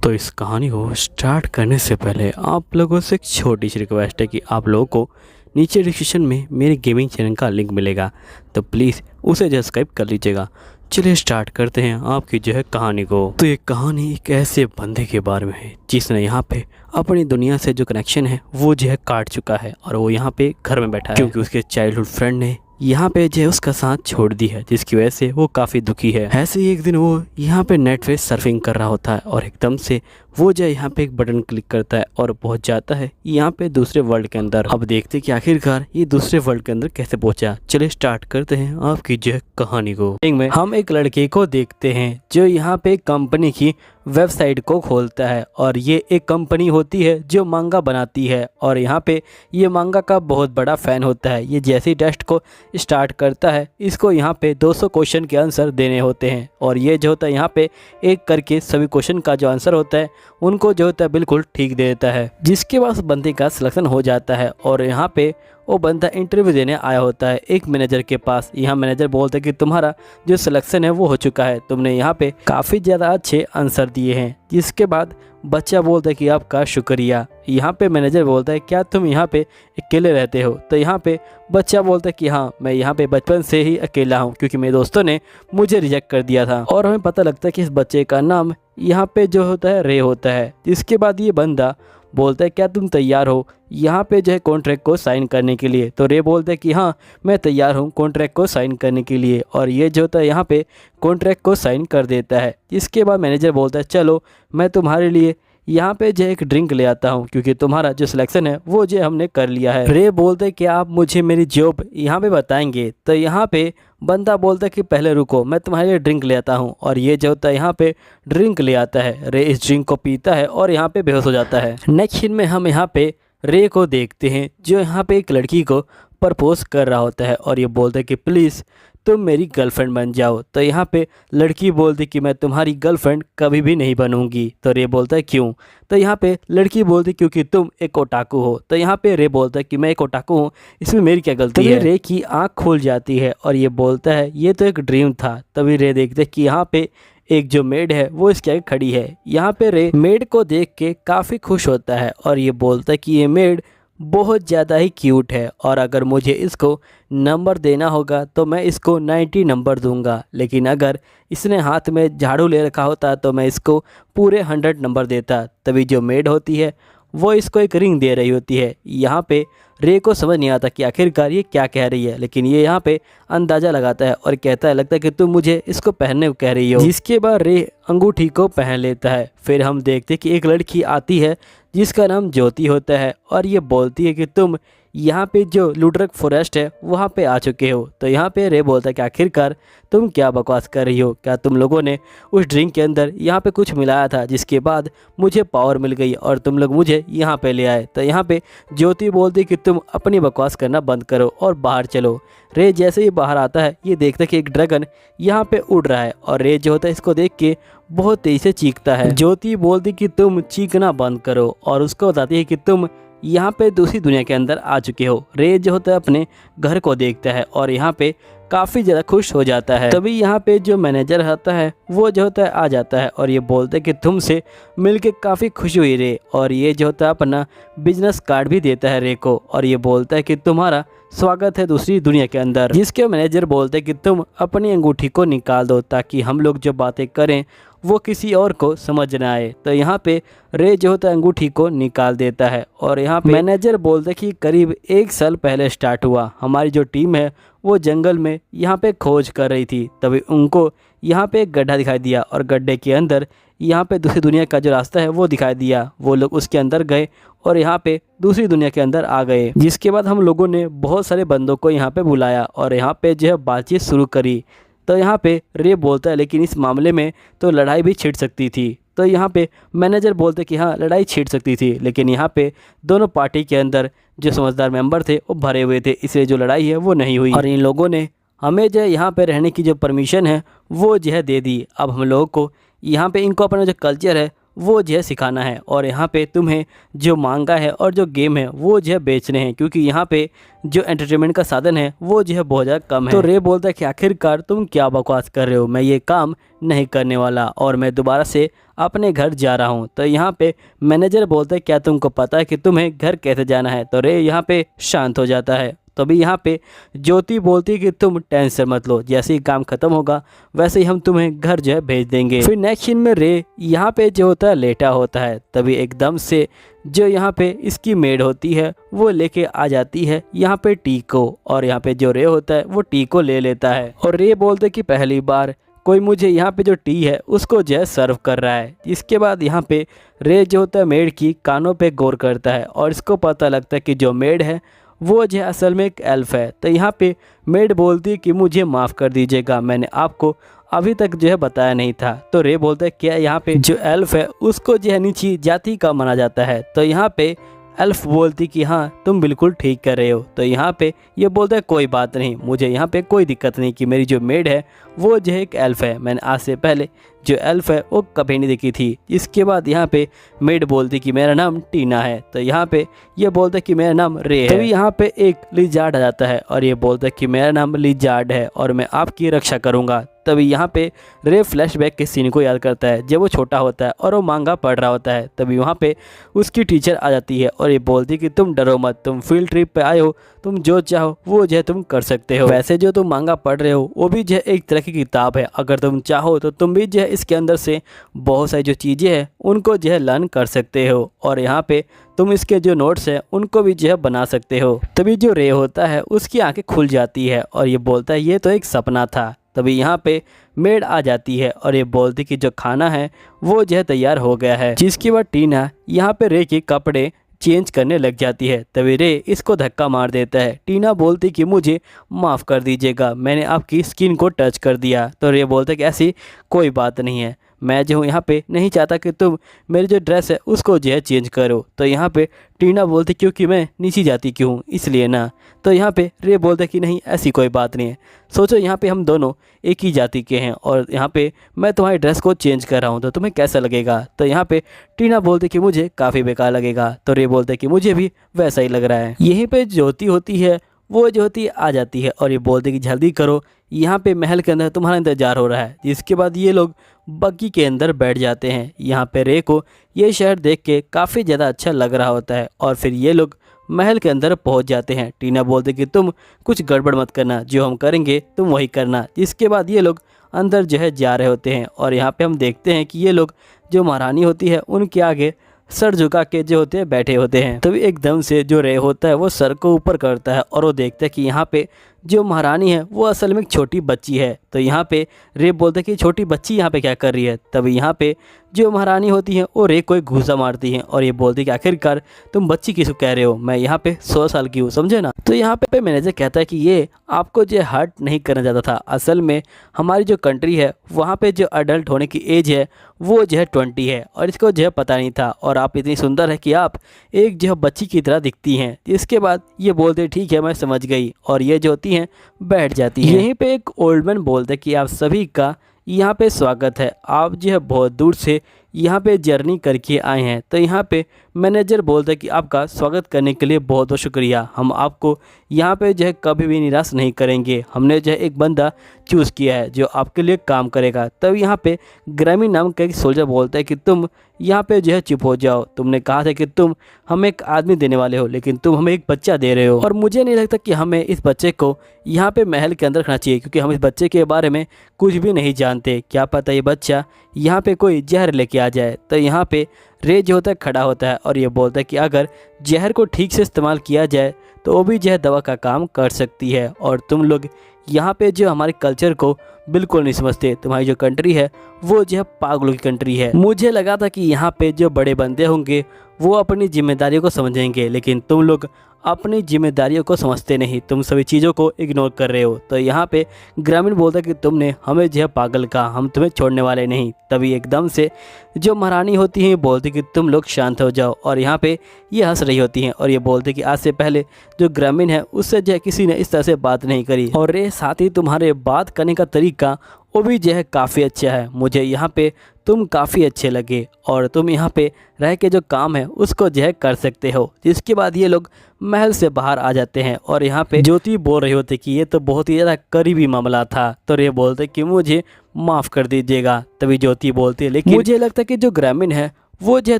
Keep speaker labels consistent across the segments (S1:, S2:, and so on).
S1: तो इस कहानी को स्टार्ट करने से पहले आप लोगों से एक छोटी सी रिक्वेस्ट है कि आप लोगों को नीचे डिस्क्रिप्शन में मेरे गेमिंग चैनल का लिंक मिलेगा, तो प्लीज़ उसे सब्सक्राइब कर लीजिएगा। चलिए स्टार्ट करते हैं आपकी जो है कहानी को। तो ये कहानी एक ऐसे बंदे के बारे में है जिसने यहाँ पे अपनी दुनिया से जो कनेक्शन है वो जो है काट चुका है और वो यहाँ पे घर में बैठा है क्योंकि उसके चाइल्डहुड फ्रेंड ने यहाँ पे जो है उसका साथ छोड़ दी है, जिसकी वजह से वो काफ़ी दुखी है। ऐसे ही एक दिन वो यहाँ पे नेट पे सर्फिंग कर रहा होता है और एकदम से वो जो है यहाँ पे एक बटन क्लिक करता है और पहुँच जाता है यहाँ पे दूसरे वर्ल्ड के अंदर। अब देखते कि आखिरकार ये दूसरे वर्ल्ड के अंदर कैसे पहुँचा। चलिए स्टार्ट करते हैं आपकी जो है कहानी को। में हम एक लड़के को देखते हैं जो यहाँ पे कंपनी की वेबसाइट को खोलता है और ये एक कंपनी होती है जो मांगा बनाती है और यहाँ पे ये मांगा का बहुत बड़ा फ़ैन होता है। ये जैसे ही टेस्ट को स्टार्ट करता है इसको यहाँ पे 200 क्वेश्चन के आंसर देने होते हैं और ये जो होता है यहाँ पे एक करके सभी क्वेश्चन का जो आंसर होता है उनको जो होता है बिल्कुल ठीक दे देता है, जिसके बाद बंदे का सिलेक्शन हो जाता है और यहाँ पे वो बंदा इंटरव्यू देने आया होता है एक मैनेजर के पास। यहाँ मैनेजर बोलता है कि तुम्हारा जो सिलेक्शन है वो हो चुका है, तुमने यहाँ पे काफ़ी ज़्यादा अच्छे आंसर दिए हैं। जिसके बाद बच्चा बोलता है कि आपका शुक्रिया। यहाँ पे मैनेजर बोलता है क्या तुम यहाँ पे अकेले रहते हो? तो यहाँ पे बच्चा बोलता है कि हाँ, मैं यहाँ पे बचपन से ही अकेला हूँ क्योंकि मेरे दोस्तों ने मुझे रिजेक्ट कर दिया था। और हमें पता लगता है कि इस बच्चे का नाम यहाँ पे जो होता है रे होता है। जिसके बाद ये बंदा बोलता है क्या तुम तैयार हो यहाँ पे जो है कॉन्ट्रैक्ट को साइन करने के लिए? तो रे बोलता है कि हाँ, मैं तैयार हूँ कॉन्ट्रैक्ट को साइन करने के लिए और ये जो होता है यहाँ पे कॉन्ट्रैक्ट को साइन कर देता है। इसके बाद मैनेजर बोलता है चलो मैं तुम्हारे लिए यहाँ पे जो एक ड्रिंक ले आता हूँ क्योंकि तुम्हारा जो सिलेक्शन है वो जो हमने कर लिया है। रे बोलते हैं कि आप मुझे मेरी जॉब यहाँ पे बताएंगे? तो यहाँ पे बंदा बोलता है कि पहले रुको, मैं तुम्हारे लिए ड्रिंक ले आता हूँ और ये जो होता है यहाँ पे ड्रिंक ले आता है। रे इस ड्रिंक को पीता है और यहाँ पे बेहोश हो जाता है। नेक्स्ट सीन में हम यहाँ पे रे को देखते हैं जो यहाँ पे एक लड़की को प्रपोज कर रहा होता है और ये बोलता है कि प्लीज़ तुम मेरी गर्लफ्रेंड बन जाओ। तो यहाँ पे लड़की बोलती कि मैं तुम्हारी गर्लफ्रेंड कभी भी नहीं बनूंगी। तो रे बोलता है क्यों? तो यहाँ पे लड़की बोलती क्योंकि तुम एक ओटाकू हो। तो यहाँ पे रे बोलता है कि मैं एक ओटाकू हूँ, इसमें मेरी क्या गलती है? रे की आँख खुल जाती है और ये बोलता है ये तो एक ड्रीम था। तभी रे देखते कि यहाँ पे एक जो मेड है वो इसके आगे खड़ी है। यहाँ पे रे मेड को देख के काफ़ी खुश होता है और ये बोलता है कि ये मेड बहुत ज़्यादा ही क्यूट है और अगर मुझे इसको नंबर देना होगा तो मैं इसको 90 नंबर दूंगा, लेकिन अगर इसने हाथ में झाड़ू ले रखा होता तो मैं इसको पूरे 100 नंबर देता। तभी जो मेड होती है वो इसको एक रिंग दे रही होती है। यहाँ पे रे को समझ नहीं आता कि आखिरकार ये क्या कह रही है, लेकिन ये यहाँ पे अंदाज़ा लगाता है और कहता है लगता है कि तुम मुझे इसको पहनने को कह रही हो। जिसके बाद रे अंगूठी को पहन लेता है। फिर हम देखते कि एक लड़की आती है जिसका नाम ज्योति होता है और ये बोलती है कि तुम यहाँ पे जो लुड्रक फॉरेस्ट है वहाँ पे आ चुके हो। तो यहाँ पे रे बोलता है कि आखिरकार तुम क्या बकवास कर रही हो? क्या तुम लोगों ने उस ड्रिंक के अंदर यहाँ पे कुछ मिलाया था जिसके बाद मुझे पावर मिल गई और तुम लोग मुझे यहाँ पे ले आए? तो यहाँ पे ज्योति बोलती कि तुम अपनी बकवास करना बंद करो और बाहर चलो। रे जैसे ही बाहर आता है ये देखता है कि एक ड्रैगन यहाँ पे उड़ रहा है और रे जो होता है इसको देख के बहुत तेज़ी से चीखता है। ज्योति बोलती कि तुम चीखना बंद करो और उसको बताती है कि तुम यहाँ पे दूसरी दुनिया के अंदर आ चुके हो। रे जो होता है अपने घर को देखता है और यहाँ पे काफ़ी ज़्यादा खुश हो जाता है। तभी यहाँ पे जो मैनेजर होता है वो जो होता है आ जाता है और ये बोलता है कि तुमसे मिलके काफ़ी खुशी हुई रे, और ये जो होता है अपना बिजनेस कार्ड भी देता है रे को और ये बोलता है कि तुम्हारा स्वागत है दूसरी दुनिया के अंदर। जिसके मैनेजर बोलते हैं कि तुम अपनी अंगूठी को निकाल दो ताकि हम लोग जो बातें करें वो किसी और को समझ ना आए। तो यहाँ पे रे जो होता है अंगूठी को निकाल देता है और यहाँ पे मैनेजर बोलते कि करीब 1 साल पहले स्टार्ट हुआ, हमारी जो टीम है वो जंगल में यहाँ पे खोज कर रही थी। तभी उनको यहाँ पे एक गड्ढा दिखाई दिया और गड्ढे के अंदर यहाँ पे दूसरी दुनिया का जो रास्ता है वो दिखाई दिया। वो लोग उसके अंदर गए और यहाँ पे दूसरी दुनिया के अंदर आ गए। जिसके बाद हम लोगों ने बहुत सारे बंदों को यहाँ पे बुलाया और यहाँ पे जो है बातचीत शुरू करी। तो यहाँ पे रे बोलता है लेकिन इस मामले में तो लड़ाई भी छिड़ सकती थी। तो यहाँ पे मैनेजर बोलते कि हाँ, लड़ाई छिड़ सकती थी, लेकिन यहाँ पे दोनों पार्टी के अंदर जो समझदार मेंबर थे वो भरे हुए थे, इसलिए जो लड़ाई है वो नहीं हुई और इन लोगों ने हमें जो यहाँ पे रहने की जो परमिशन है वो जो है दे दी। अब हम लोगों को यहाँ पे इनको अपना जो कल्चर है वो जो है सिखाना है और यहाँ पे तुम्हें जो मांगा है और जो गेम है वो जो है बेचने हैं, क्योंकि यहाँ पे जो एंटरटेनमेंट का साधन है वो जो है बहुत ज़्यादा कम है। तो रे बोलता है कि आखिरकार तुम क्या बकवास कर रहे हो, मैं ये काम नहीं करने वाला और मैं दोबारा से अपने घर जा रहा हूँ। तो यहाँ पे मैनेजर बोलता है क्या तुमको पता है कि तुम्हें घर कैसे जाना है। तो रे यहाँ पे शांत हो जाता है। तभी यहाँ पे ज्योति बोलती है कि तुम टेंशन मत लो, जैसे ही काम खत्म होगा वैसे ही हम तुम्हें घर जो है भेज देंगे। फिर नेक्स्ट सीन में रे यहाँ पे जो होता है लेटा होता है। तभी एकदम से जो यहाँ पे इसकी मेड होती है वो लेके आ जाती है यहाँ पे टी को, और यहाँ पे जो रे होता है वो टी को ले लेता है और रे बोलते कि पहली बार कोई मुझे यहाँ पे जो टी है उसको जो है सर्व कर रहा है। इसके बाद यहाँ पे रे जो होता है मेड की कानों पे गौर करता है और इसको पता लगता है कि जो मेड है वो जो है असल में एक एल्फ है। तो यहाँ पे मेड बोलती है कि मुझे माफ़ कर दीजिएगा, मैंने आपको अभी तक जो है बताया नहीं था। तो रे बोलता है क्या यहाँ पे जो एल्फ है उसको जो है नीची जाति का माना जाता है। तो यहाँ पे एल्फ बोलती कि हाँ तुम बिल्कुल ठीक कर रहे हो। तो यहाँ पे ये बोलता है कोई बात नहीं, मुझे यहाँ पे कोई दिक्कत नहीं कि मेरी जो मेड है वो जो है एक एल्फ है, मैंने आज से पहले जो एल्फ है वो कभी नहीं देखी थी। इसके बाद यहाँ पे मेड बोलती कि मेरा नाम टीना है। तो यहाँ पे ये बोलता है कि मेरा नाम रे है। तभी यहाँ पे एक लिजार्ड आ जाता है और ये बोलता है कि मेरा नाम लिजार्ड है और मैं आपकी रक्षा करूँगा। तभी यहाँ पे रे फ्लैशबैक के सीन को याद करता है जब वो छोटा होता है और वो मांगा पढ़ रहा होता है। तभी वहाँ पे उसकी टीचर आ जाती है और ये बोलती कि तुम डरो मत, तुम फील्ड ट्रिप पे आए हो, तुम जो चाहो वो जो है तुम कर सकते हो। वैसे जो तुम मांगा पढ़ रहे हो वो भी जो है एक तरह की किताब है, अगर तुम चाहो तो तुम भी जो है इसके अंदर से बहुत सारी जो चीज़ें हैं उनको जो है लर्न कर सकते हो और यहाँ पे तुम इसके जो नोट्स हैं उनको भी जो है बना सकते हो। तभी जो रे होता है उसकी आंखें खुल जाती है और ये बोलता है ये तो एक सपना था। तभी यहाँ पे मेड आ जाती है और ये बोलती कि जो खाना है वो जो है तैयार हो गया है। जिसके बाद टीना यहाँ पे रे के कपड़े चेंज करने लग जाती है। तभी रे इसको धक्का मार देता है। टीना बोलती कि मुझे माफ़ कर दीजिएगा, मैंने आपकी स्किन को टच कर दिया। तो रे बोलता कि ऐसी कोई बात नहीं है, मैं जो हूँ यहाँ पे नहीं चाहता कि तुम मेरी जो ड्रेस है उसको जो है चेंज करो। तो यहाँ पे टीना बोलती क्योंकि मैं नीची जाति की हूँ इसलिए ना। तो यहाँ पे रे बोलता कि नहीं ऐसी कोई बात नहीं है, सोचो यहाँ पे हम दोनों एक ही जाति के हैं और यहाँ पे मैं तुम्हारी ड्रेस को चेंज कर रहा हूँ तो तुम्हें कैसा लगेगा। तो यहाँ पे टीना बोलती कि मुझे काफ़ी बेकार लगेगा। तो रे बोलते कि मुझे भी वैसा ही लग रहा है। यहीं पे ज्योति होती है वो ज्योति आ जाती है और ये बोलते कि जल्दी करो, यहाँ पे महल के अंदर तुम्हारा इंतजार हो रहा है। जिसके बाद ये लोग बग्गी के अंदर बैठ जाते हैं। यहाँ पे रे को ये शहर देख के काफ़ी ज़्यादा अच्छा लग रहा होता है और फिर ये लोग महल के अंदर पहुँच जाते हैं। टीना बोलते कि तुम कुछ गड़बड़ मत करना, जो हम करेंगे तुम वही करना। जिसके बाद ये लोग अंदर जो है जा रहे होते हैं और यहाँ पे हम देखते हैं कि ये लोग जो महारानी होती है उनके आगे सर झुका के जो होते हैं बैठे होते हैं। तभी एकदम से जो रे होता है वो सर को ऊपर करता है और वो देखता है कि यहाँ पे जो महारानी है वो असल में एक छोटी बच्ची है। तो यहाँ पे रे बोलता है कि छोटी बच्ची यहाँ पे क्या कर रही है। तभी यहाँ पे जो महारानी होती है वो रे को एक घूसा मारती है और ये बोलती है कि आखिरकार तुम बच्ची किसको कह रहे हो, मैं यहाँ पे 100 साल की हूँ, समझे ना। तो यहाँ पे मैनेजर कहता है कि ये आपको जो हर्ट नहीं करना चाहता था, असल में हमारी जो कंट्री है वहाँ पे जो अडल्ट होने की एज है वो जो है 20 है और इसको जो है पता नहीं था और आप इतनी सुंदर है कि आप एक जो है बच्ची की तरह दिखती हैं। इसके बाद ये बोलते ठीक है मैं समझ गई और ये जो होती हैं बैठ जाती है। यहीं पे एक ओल्ड मैन बोलते कि आप सभी का यहाँ पे स्वागत है, आप जो है बहुत दूर से यहाँ पे जर्नी करके आए हैं। तो यहाँ पे मैनेजर बोलता है कि आपका स्वागत करने के लिए बहुत बहुत शुक्रिया, हम आपको यहाँ पे जो है कभी भी निराश नहीं करेंगे, हमने जो है एक बंदा चूज़ किया है जो आपके लिए काम करेगा। तब यहाँ पे ग्रामीण नाम का एक सोल्जर बोलता है कि तुम यहाँ पे जो है चुप हो जाओ, तुमने कहा था कि तुम हमें एक आदमी देने वाले हो लेकिन तुम हमें एक बच्चा दे रहे हो और मुझे नहीं लगता कि हमें इस बच्चे को यहाँ पे महल के अंदर रखना चाहिए क्योंकि हम इस बच्चे के बारे में कुछ भी नहीं जानते, क्या पता ये बच्चा यहाँ पे कोई जहर लेके आ जाए। तो यहाँ पे रे जो होता है खड़ा होता है और ये बोलता है कि अगर जहर को ठीक से इस्तेमाल किया जाए तो वो भी जो है दवा का काम कर सकती है और तुम लोग यहाँ पे जो हमारे कल्चर को बिल्कुल नहीं समझते, तुम्हारी जो कंट्री है वो जो है पागलों की कंट्री है। मुझे लगा था कि यहाँ पे जो बड़े बंदे होंगे वो अपनी जिम्मेदारियों को समझेंगे लेकिन तुम लोग अपनी जिम्मेदारियों को समझते नहीं, तुम सभी चीज़ों को इग्नोर कर रहे हो। तो यहाँ पे ग्रामीण बोलता कि तुमने हमें जो है पागल कहा, हम तुम्हें छोड़ने वाले नहीं। तभी एकदम से जो महारानी होती है बोलती कि तुम लोग शांत हो जाओ और यहाँ पे ये हंस रही होती हैं और ये बोलते कि आज से पहले जो ग्रामीण है उससे जो है किसी ने इस तरह से बात नहीं करी और रे साथ ही तुम्हारे बात करने का तरीका वो भी जो है काफ़ी अच्छा है। मुझे यहाँ पे तुम काफ़ी अच्छे लगे और तुम यहाँ पे रह के जो काम है उसको जो है कर सकते हो। जिसके बाद ये लोग महल से बाहर आ जाते हैं और यहाँ पे ज्योति बोल रही होती कि ये तो बहुत ही ज़्यादा करीबी मामला था। तो रे बोलते कि मुझे माफ़ कर दीजिएगा। तभी ज्योति बोलती है लेकिन मुझे लगता है कि जो ग्रामीण है वो जो है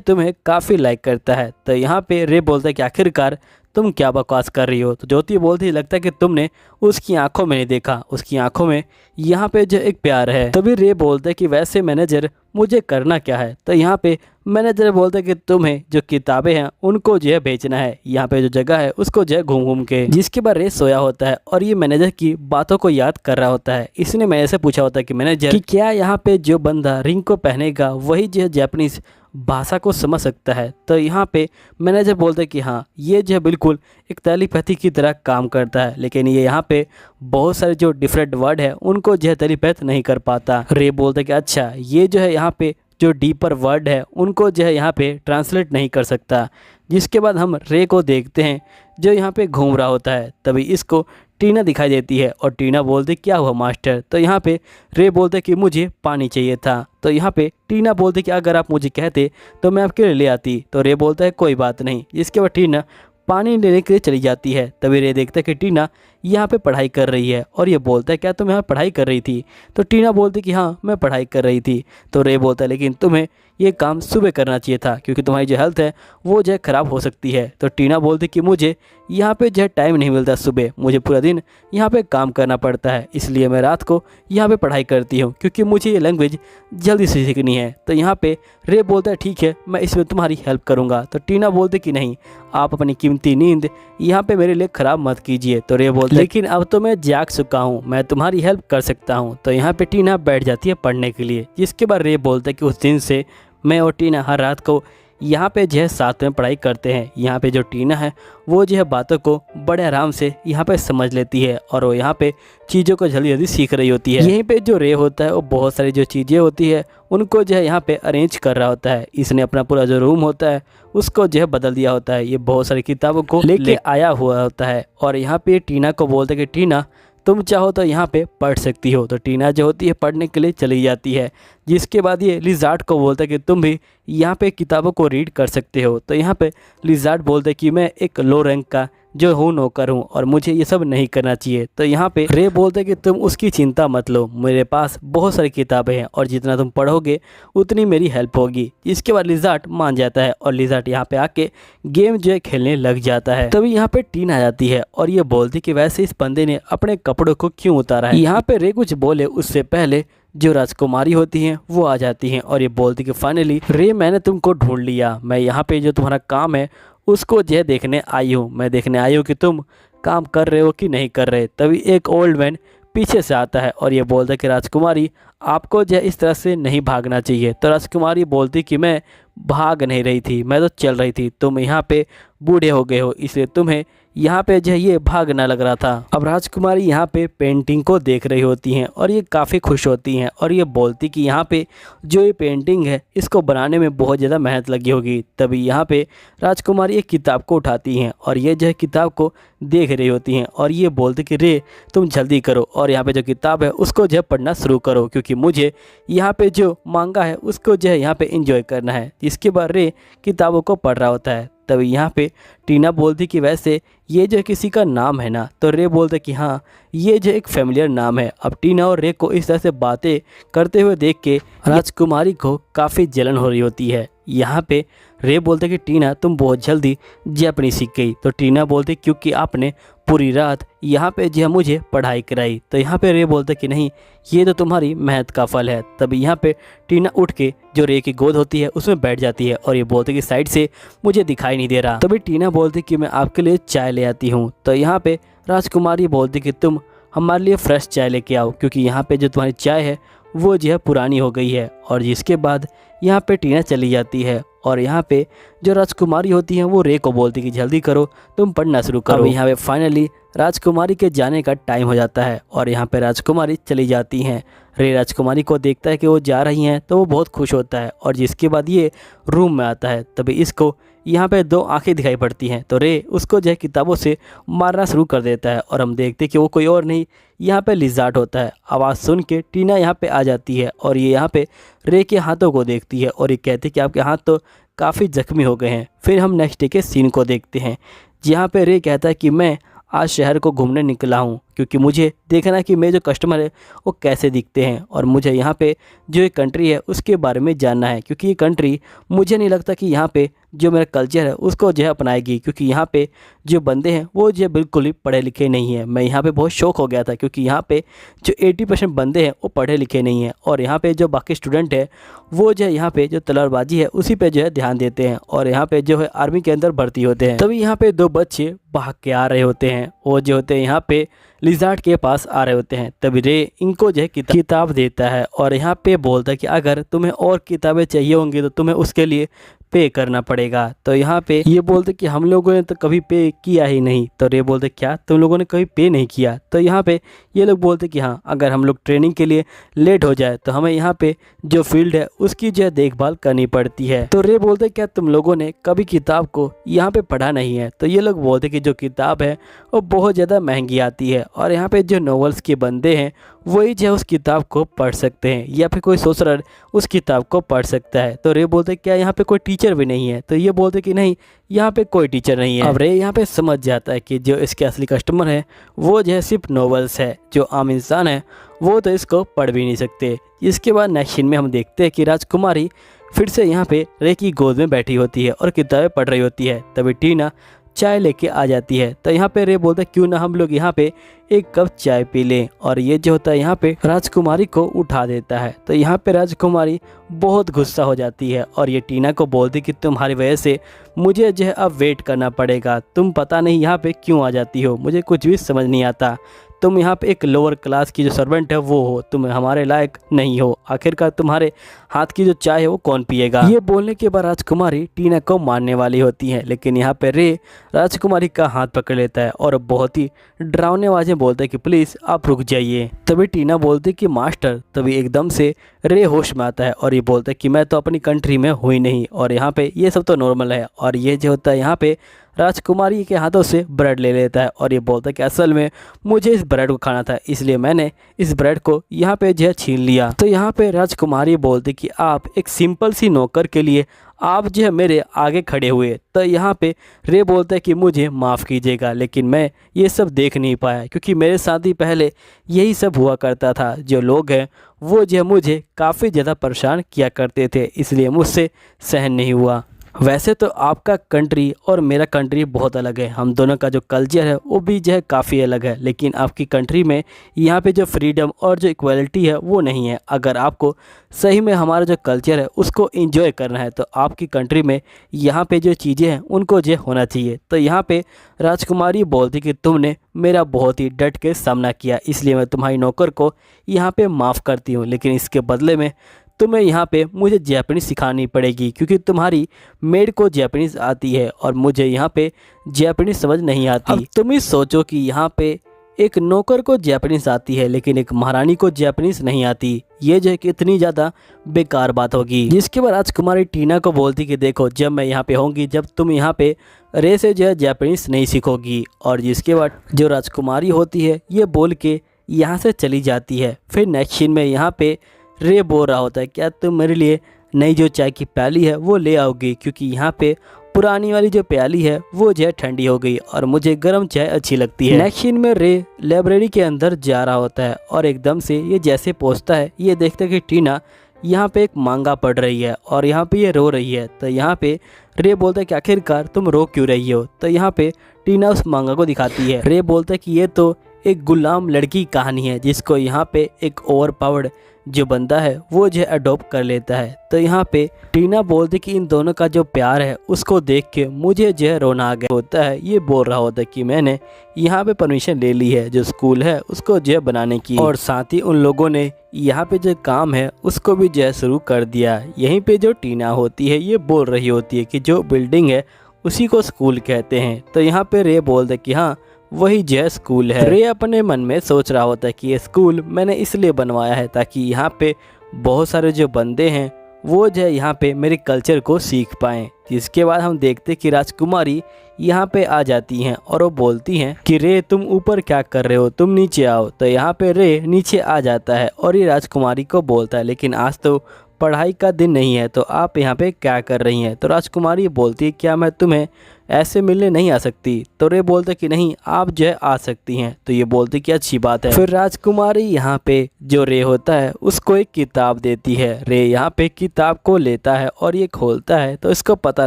S1: तुम्हें काफ़ी लाइक करता है। तो यहाँ पे रे बोलता है कि आखिरकार तुम क्या बकवास कर रही हो। तो ज्योति बोलती है लगता है कि तुमने उसकी आंखों में नहीं देखा, उसकी आंखों में यहाँ पे जो एक प्यार है। तभी रे बोलते कि वैसे मैनेजर मुझे करना क्या है। तो यहाँ पे मैनेजर बोलते हैं कि तुम्हें जो किताबें हैं उनको जो है बेचना है, यहाँ पे जो जगह है उसको जो है घूम घूम के। जिसके बाद रे सोया होता है और ये मैनेजर की बातों को याद कर रहा होता है। इसने मैंने से पूछा होता है कि मैनेजर कि क्या यहाँ पे जो बंदा रिंग को पहनेगा वही जो है जापानीज भाषा को समझ सकता है। तो यहाँ पे मैनेजर बोलते हैं कि हाँ ये जो है बिल्कुल एक टेलीपैथी की तरह काम करता है, लेकिन ये यहाँ पे बहुत सारे जो डिफरेंट वर्ड है उनको जो है टेलीपैथ नहीं कर पाता। रे बोलते कि अच्छा ये जो है यहाँ पे जो डीपर वर्ड है उनको जो है यहाँ पे ट्रांसलेट नहीं कर सकता। जिसके बाद हम रे को देखते हैं जो यहाँ पे घूम रहा होता है। तभी इसको टीना दिखाई देती है और टीना बोलती क्या हुआ मास्टर। तो यहाँ पे रे बोलते कि मुझे पानी चाहिए था। तो यहाँ पे टीना बोलती कि अगर आप मुझे कहते तो मैं आपके लिए ले आती। तो रे बोलता है कोई बात नहीं। जिसके बाद टीना पानी लेने के लिए चली जाती है। तभी रे देखता है कि टीना यहाँ पे पढ़ाई कर रही है और ये बोलता है क्या तुम यहाँ पढ़ाई कर रही थी। तो टीना बोलती कि हाँ मैं पढ़ाई कर रही थी। तो रे बोलता है लेकिन तुम्हें ये काम सुबह करना चाहिए था क्योंकि तुम्हारी जो हेल्थ है वो जो है ख़राब हो सकती है। तो टीना बोलती कि मुझे यहाँ पे जो है टाइम नहीं मिलता, सुबह मुझे पूरा दिन यहाँ पे काम करना पड़ता है, इसलिए मैं रात को यहाँ पे पढ़ाई करती हूँ क्योंकि मुझे ये लैंग्वेज जल्दी से सीखनी है। तो यहाँ पे रे बोलता है ठीक है मैं इसमें तुम्हारी हेल्प करूँगा। तो टीना बोलती कि नहीं आप अपनी कीमती नींद यहाँ पे मेरे लिए ख़राब मत कीजिए। तो रे बोलते लेकिन अब तो मैं जाग चुका हूँ, मैं तुम्हारी हेल्प कर सकता हूँ। तो यहाँ पे टीना बैठ जाती है पढ़ने के लिए। जिसके बाद रे बोलता है कि उस दिन से मैं और टीना हर रात को यहाँ पे जो है साथ में पढ़ाई करते हैं। यहाँ पे जो टीना है वो जो है बातों को बड़े आराम से यहाँ पे समझ लेती है और वो यहाँ पे चीज़ों को जल्दी जल्दी सीख रही होती है। यहीं पे जो रे होता है वो बहुत सारी जो चीज़ें होती है उनको जो है यहाँ पे अरेंज कर रहा होता है। इसने अपना पूरा जो रूम होता है उसको जो है बदल दिया होता है। ये बहुत सारी किताबों को लेके आया हुआ होता है और यहाँ पे टीना को बोलते कि टीना तुम चाहो तो यहाँ पे पढ़ सकती हो। तो टीना जो होती है पढ़ने के लिए चली जाती है। जिसके बाद ये लिज़ार्ड को बोलता है कि तुम भी यहाँ पे किताबों को रीड कर सकते हो। तो यहाँ पे लिज़ार्ड बोलते कि मैं एक लो रैंक का जो हूँ नौकर हूँ और मुझे ये सब नहीं करना चाहिए। तो यहाँ पे रे बोलते कि तुम उसकी चिंता मत लो, मेरे पास बहुत सारी किताबें हैं और जितना तुम पढ़ोगे उतनी मेरी हेल्प होगी। इसके बाद लिज़ार्ड मान जाता है और लिज़ार्ड यहाँ पे आके गेम जो है खेलने लग जाता है। तभी यहाँ पे टीन आ जाती है और ये बोलती कि वैसे इस बंदे ने अपने कपड़ों को क्यों उतारा है। यहाँ पे रे कुछ बोले उससे पहले जो राजकुमारी होती हैं वो आ जाती हैं और ये बोलती कि फाइनली रे मैंने तुमको ढूंढ लिया, मैं यहाँ पे जो तुम्हारा काम है उसको जो है देखने आई हूँ। मैं देखने आई हूँ कि तुम काम कर रहे हो कि नहीं कर रहे। तभी एक ओल्ड मैन पीछे से आता है और ये बोलता है कि राजकुमारी आपको जो है इस तरह से नहीं भागना चाहिए। तो राजकुमारी बोलती कि मैं भाग नहीं रही थी, मैं तो चल रही थी, तुम यहाँ पे बूढ़े हो गए हो इसलिए तुम्हें यहाँ पे जो है ये भागना लग रहा था। अब राजकुमारी यहाँ पे पेंटिंग को देख रही होती हैं और ये काफ़ी खुश होती हैं और ये बोलती कि यहाँ पे जो ये पेंटिंग है इसको बनाने में बहुत ज़्यादा मेहनत लगी होगी। तभी यहाँ पे राजकुमारी एक किताब को उठाती हैं और ये जो है किताब को देख रही होती हैं और ये बोलती कि रे तुम जल्दी करो और यहाँ पे जो किताब है उसको जो है पढ़ना शुरू करो क्योंकि मुझे यहाँ पे जो मांगा है उसको जो है यहाँ पे इंजॉय करना है। इसके बाद रे किताबों को पढ़ रहा होता है। तभी यहाँ पे टीना बोलती कि वैसे ये जो किसी का नाम है ना। तो रे बोलते कि हाँ ये जो एक फेमिलियर नाम है। अब टीना और रे को इस तरह से बातें करते हुए देख के राजकुमारी को काफ़ी जलन हो रही होती है। यहाँ पे रे बोलते कि टीना तुम बहुत जल्दी जापानी सीख गई। तो टीना बोलती क्योंकि आपने पूरी रात यहाँ पे जो मुझे पढ़ाई कराई। तो यहाँ पे रे बोलते कि नहीं ये तो तुम्हारी मेहनत का फल है। तभी यहाँ पे टीना उठ के जो रे की गोद होती है उसमें बैठ जाती है और ये बोलते कि साइड से मुझे दिखाई नहीं दे रहा। तभी टीना बोलती कि मैं आपके लिए चाय ले आती हूँ। तो यहाँ पे राजकुमारी बोलती कि तुम हमारे लिए फ्रेश चाय लेके आओ क्योंकि यहाँ पे जो तुम्हारी चाय है वो जो है पुरानी हो गई है। और जिसके बाद यहाँ पे टीना चली जाती है और यहाँ पे जो राजकुमारी होती हैं वो रे को बोलती कि जल्दी करो, तुम पढ़ना शुरू करो। यहाँ पे फाइनली राजकुमारी के जाने का टाइम हो जाता है और यहाँ पे राजकुमारी चली जाती हैं। रे राजकुमारी को देखता है कि वो जा रही हैं तो वो बहुत खुश होता है और जिसके बाद ये रूम में आता है तभी इसको यहाँ पे दो आंखें दिखाई पड़ती हैं। तो रे उसको जो है किताबों से मारना शुरू कर देता है और हम देखते हैं कि वो कोई और नहीं यहाँ पे लिजार्ड होता है। आवाज़ सुन के टीना यहाँ पे आ जाती है और ये यहाँ पे रे के हाथों को देखती है और ये कहती है कि आपके हाथ तो काफ़ी ज़ख्मी हो गए हैं। फिर हम नेक्स्ट डे के सीन को देखते हैं जहाँ पे रे कहता है कि मैं आज शहर को घूमने निकला हूँ क्योंकि मुझे देखना है कि मेरे जो कस्टमर है वो कैसे दिखते हैं और मुझे यहाँ पे जो ये कंट्री है उसके बारे में जानना है क्योंकि ये कंट्री मुझे नहीं लगता कि यहाँ पे जो मेरा कल्चर है उसको जो है अपनाएगी क्योंकि यहाँ पे जो बंदे हैं वो जो बिल्कुल ही पढ़े लिखे नहीं हैं। मैं यहाँ पे बहुत शौक हो गया था क्योंकि यहाँ पे जो 80% बंदे हैं वो पढ़े लिखे नहीं हैं और यहाँ पे जो बाकी स्टूडेंट है वो जो है यहाँ पे जो तलवारबाजी है उसी पे जो है ध्यान देते हैं और यहाँ पे जो है आर्मी के अंदर भर्ती होते हैं। तभी यहाँ पे दो बच्चे भाग के आ रहे होते हैं, वो जो होते हैं यहाँ पे लिजार्ड के पास आ रहे होते हैं। तभी रे इनको जो है किताब देता है और यहाँ पे बोलता है कि अगर तुम्हें और किताबें चाहिए होंगी तो तुम्हें उसके लिए पे करना पड़ेगा। तो यहाँ पे ये बोलते कि हम लोगों ने तो कभी पे किया ही नहीं। तो रे बोलते क्या तुम लोगों ने कभी पे नहीं किया? तो यहाँ पे ये लोग बोलते कि हाँ, अगर हम लोग ट्रेनिंग के लिए लेट हो जाए तो हमें यहाँ पे जो फील्ड है उसकी जो है देखभाल करनी पड़ती है। तो रे बोलते क्या तुम लोगों ने कभी किताब को यहाँ पे पढ़ा नहीं है? तो ये लोग बोलते कि जो किताब है वो बहुत ज़्यादा महंगी आती है और यहाँ पे जो नॉवेल्स के बंदे हैं वही जो है उस किताब को पढ़ सकते हैं या फिर कोई सोशरर उस किताब को पढ़ सकता है। तो रे बोलते क्या यहाँ पे कोई टीचर भी नहीं है? तो ये बोलते कि नहीं, यहाँ पे कोई टीचर नहीं है। अब रे यहाँ पे समझ जाता है कि जो इसके असली कस्टमर है वो जो है सिर्फ नॉवेल्स है, जो आम इंसान है वो तो इसको पढ़ भी नहीं सकते। इसके बाद नेक्स्ट सीन में हम देखते हैं कि राजकुमारी फिर से यहाँ पे रे की गोद में बैठी होती है और किताबें पढ़ रही होती है। तभी टीना चाय लेके आ जाती है। तो यहाँ पे रे बोलता है क्यों ना हम लोग यहाँ पे एक कप चाय पी लें, और ये जो होता है यहाँ पे राजकुमारी को उठा देता है। तो यहाँ पे राजकुमारी बहुत गुस्सा हो जाती है और ये टीना को बोलती कि तुम्हारी वजह से मुझे जो है अब वेट करना पड़ेगा, तुम पता नहीं यहाँ पे क्यों आ जाती हो, मुझे कुछ भी समझ नहीं आता, तुम यहाँ पे एक लोअर क्लास की जो सर्वेंट है वो हो, तुम हमारे लायक नहीं हो, आखिरकार तुम्हारे हाथ की जो चाय है वो कौन पिएगा। ये बोलने के बाद राजकुमारी टीना को मारने वाली होती है, लेकिन यहाँ पे रे राजकुमारी का हाथ पकड़ लेता है और बहुत ही डरावने आवाज़ में बोलता है कि प्लीज़ आप रुक जाइए। तभी टीना बोलती कि मास्टर। तभी एकदम से रे होश में आता है और ये बोलता है कि मैं तो अपनी कंट्री में हुई नहीं और यहाँ पे ये सब तो नॉर्मल है। और ये जो होता है यहाँ पे राजकुमारी के हाथों से ब्रेड ले लेता है और ये बोलता है कि असल में मुझे इस ब्रेड को खाना था, इसलिए मैंने इस ब्रेड को यहाँ पे जो है छीन लिया। तो यहाँ पे राजकुमारी बोलती कि आप एक सिंपल सी नौकर के लिए आप जो है मेरे आगे खड़े हुए। तो यहाँ पे रे बोलता है कि मुझे माफ़ कीजिएगा, लेकिन मैं ये सब देख नहीं पाया क्योंकि मेरे साथ ही पहले यही सब हुआ करता था। जो लोग हैं वो जो है मुझे काफ़ी ज़्यादा परेशान किया करते थे, इसलिए मुझसे सहन नहीं हुआ। वैसे तो आपका कंट्री और मेरा कंट्री बहुत अलग है, हम दोनों का जो कल्चर है वो भी जो है काफ़ी अलग है, लेकिन आपकी कंट्री में यहाँ पे जो फ्रीडम और जो इक्वलिटी है वो नहीं है। अगर आपको सही में हमारा जो कल्चर है उसको एंजॉय करना है तो आपकी कंट्री में यहाँ पे जो चीज़ें हैं उनको जो होना चाहिए। तो यहाँ पे राजकुमारी बोलती कि तुमने मेरा बहुत ही डट के सामना किया, इसलिए मैं तुम्हारी नौकर को यहाँ पे माफ़ करती हूँ, लेकिन इसके बदले में तुम्हें यहाँ पे मुझे जैपनीज़ सिखानी पड़ेगी क्योंकि तुम्हारी मेड को जैपनीज़ आती है और मुझे यहाँ पे जैपनीज़ समझ नहीं आती। अब तुम ही सोचो कि यहाँ पे एक नौकर को जैपनीज़ आती है लेकिन एक महारानी को जैपनीज़ नहीं आती, ये जो है कितनी ज़्यादा बेकार बात होगी। जिसके बाद राजकुमारी टीना को बोलती कि देखो जब मैं यहाँ पे होंगी, जब तुम यहाँ पे रे से जो है जैपनीज़ नहीं सीखोगी। और जिसके बाद जो राजकुमारी होती है ये बोल के यहाँ से चली जाती है। फिर नेक्स्ट सीन में यहाँ पे रे बोल रहा होता है क्या तुम मेरे लिए नई जो चाय की प्याली है वो ले आओगी, क्योंकि यहाँ पे पुरानी वाली जो प्याली है वो जो है ठंडी हो गई और मुझे गर्म चाय अच्छी लगती है। नेक्स्ट सीन में रे लाइब्रेरी के अंदर जा रहा होता है और एकदम से ये जैसे पहुँचता है ये देखता है कि टीना यहाँ पे एक मांगा पढ़ रही है और यहाँ पे ये रो रही है। तो यहाँ पे रे बोलता है कि आखिरकार तुम रो क्यों रही हो। तो यहाँ पे टीना उस मांगा को दिखाती है। रे बोलता है कि ये तो एक गुलाम लड़की कहानी है जिसको यहाँ पे एक ओवर पावर्ड जो बंदा है वो जो है अडॉप्ट कर लेता है। तो यहाँ पे टीना बोलती कि इन दोनों का जो प्यार है उसको देख के मुझे जो है रोना आ गया होता है। ये बोल रहा होता है कि मैंने यहाँ पे परमिशन ले ली है जो स्कूल है उसको जो है बनाने की, और साथ ही उन लोगों ने यहाँ पे जो काम है उसको भी जो है शुरू कर दिया। यहीं पे जो टीना होती है ये बोल रही होती है कि जो बिल्डिंग है उसी को स्कूल कहते हैं। तो यहाँ पे रे बोलते कि हाँ वही जो है स्कूल है। रे अपने मन में सोच रहा होता है कि ये स्कूल मैंने इसलिए बनवाया है ताकि यहाँ पे बहुत सारे जो बंदे हैं वो जो है यहाँ पे मेरे कल्चर को सीख पाएँ। जिसके बाद हम देखते कि राजकुमारी यहाँ पे आ जाती हैं और वो बोलती हैं कि रे तुम ऊपर क्या कर रहे हो, तुम नीचे आओ। तो यहाँ पे रे नीचे आ जाता है और ये राजकुमारी को बोलता है लेकिन आज तो पढ़ाई का दिन नहीं है तो आप यहाँ पे क्या कर रही हैं। तो राजकुमारी बोलती है क्या मैं तुम्हें ऐसे मिलने नहीं आ सकती। तो रे बोलते कि नहीं आप जो है आ सकती हैं। तो ये बोलती कि अच्छी बात है। फिर राजकुमारी यहाँ पे जो रे होता है उसको एक किताब देती है। रे यहाँ पे किताब को लेता है और ये खोलता है तो इसको पता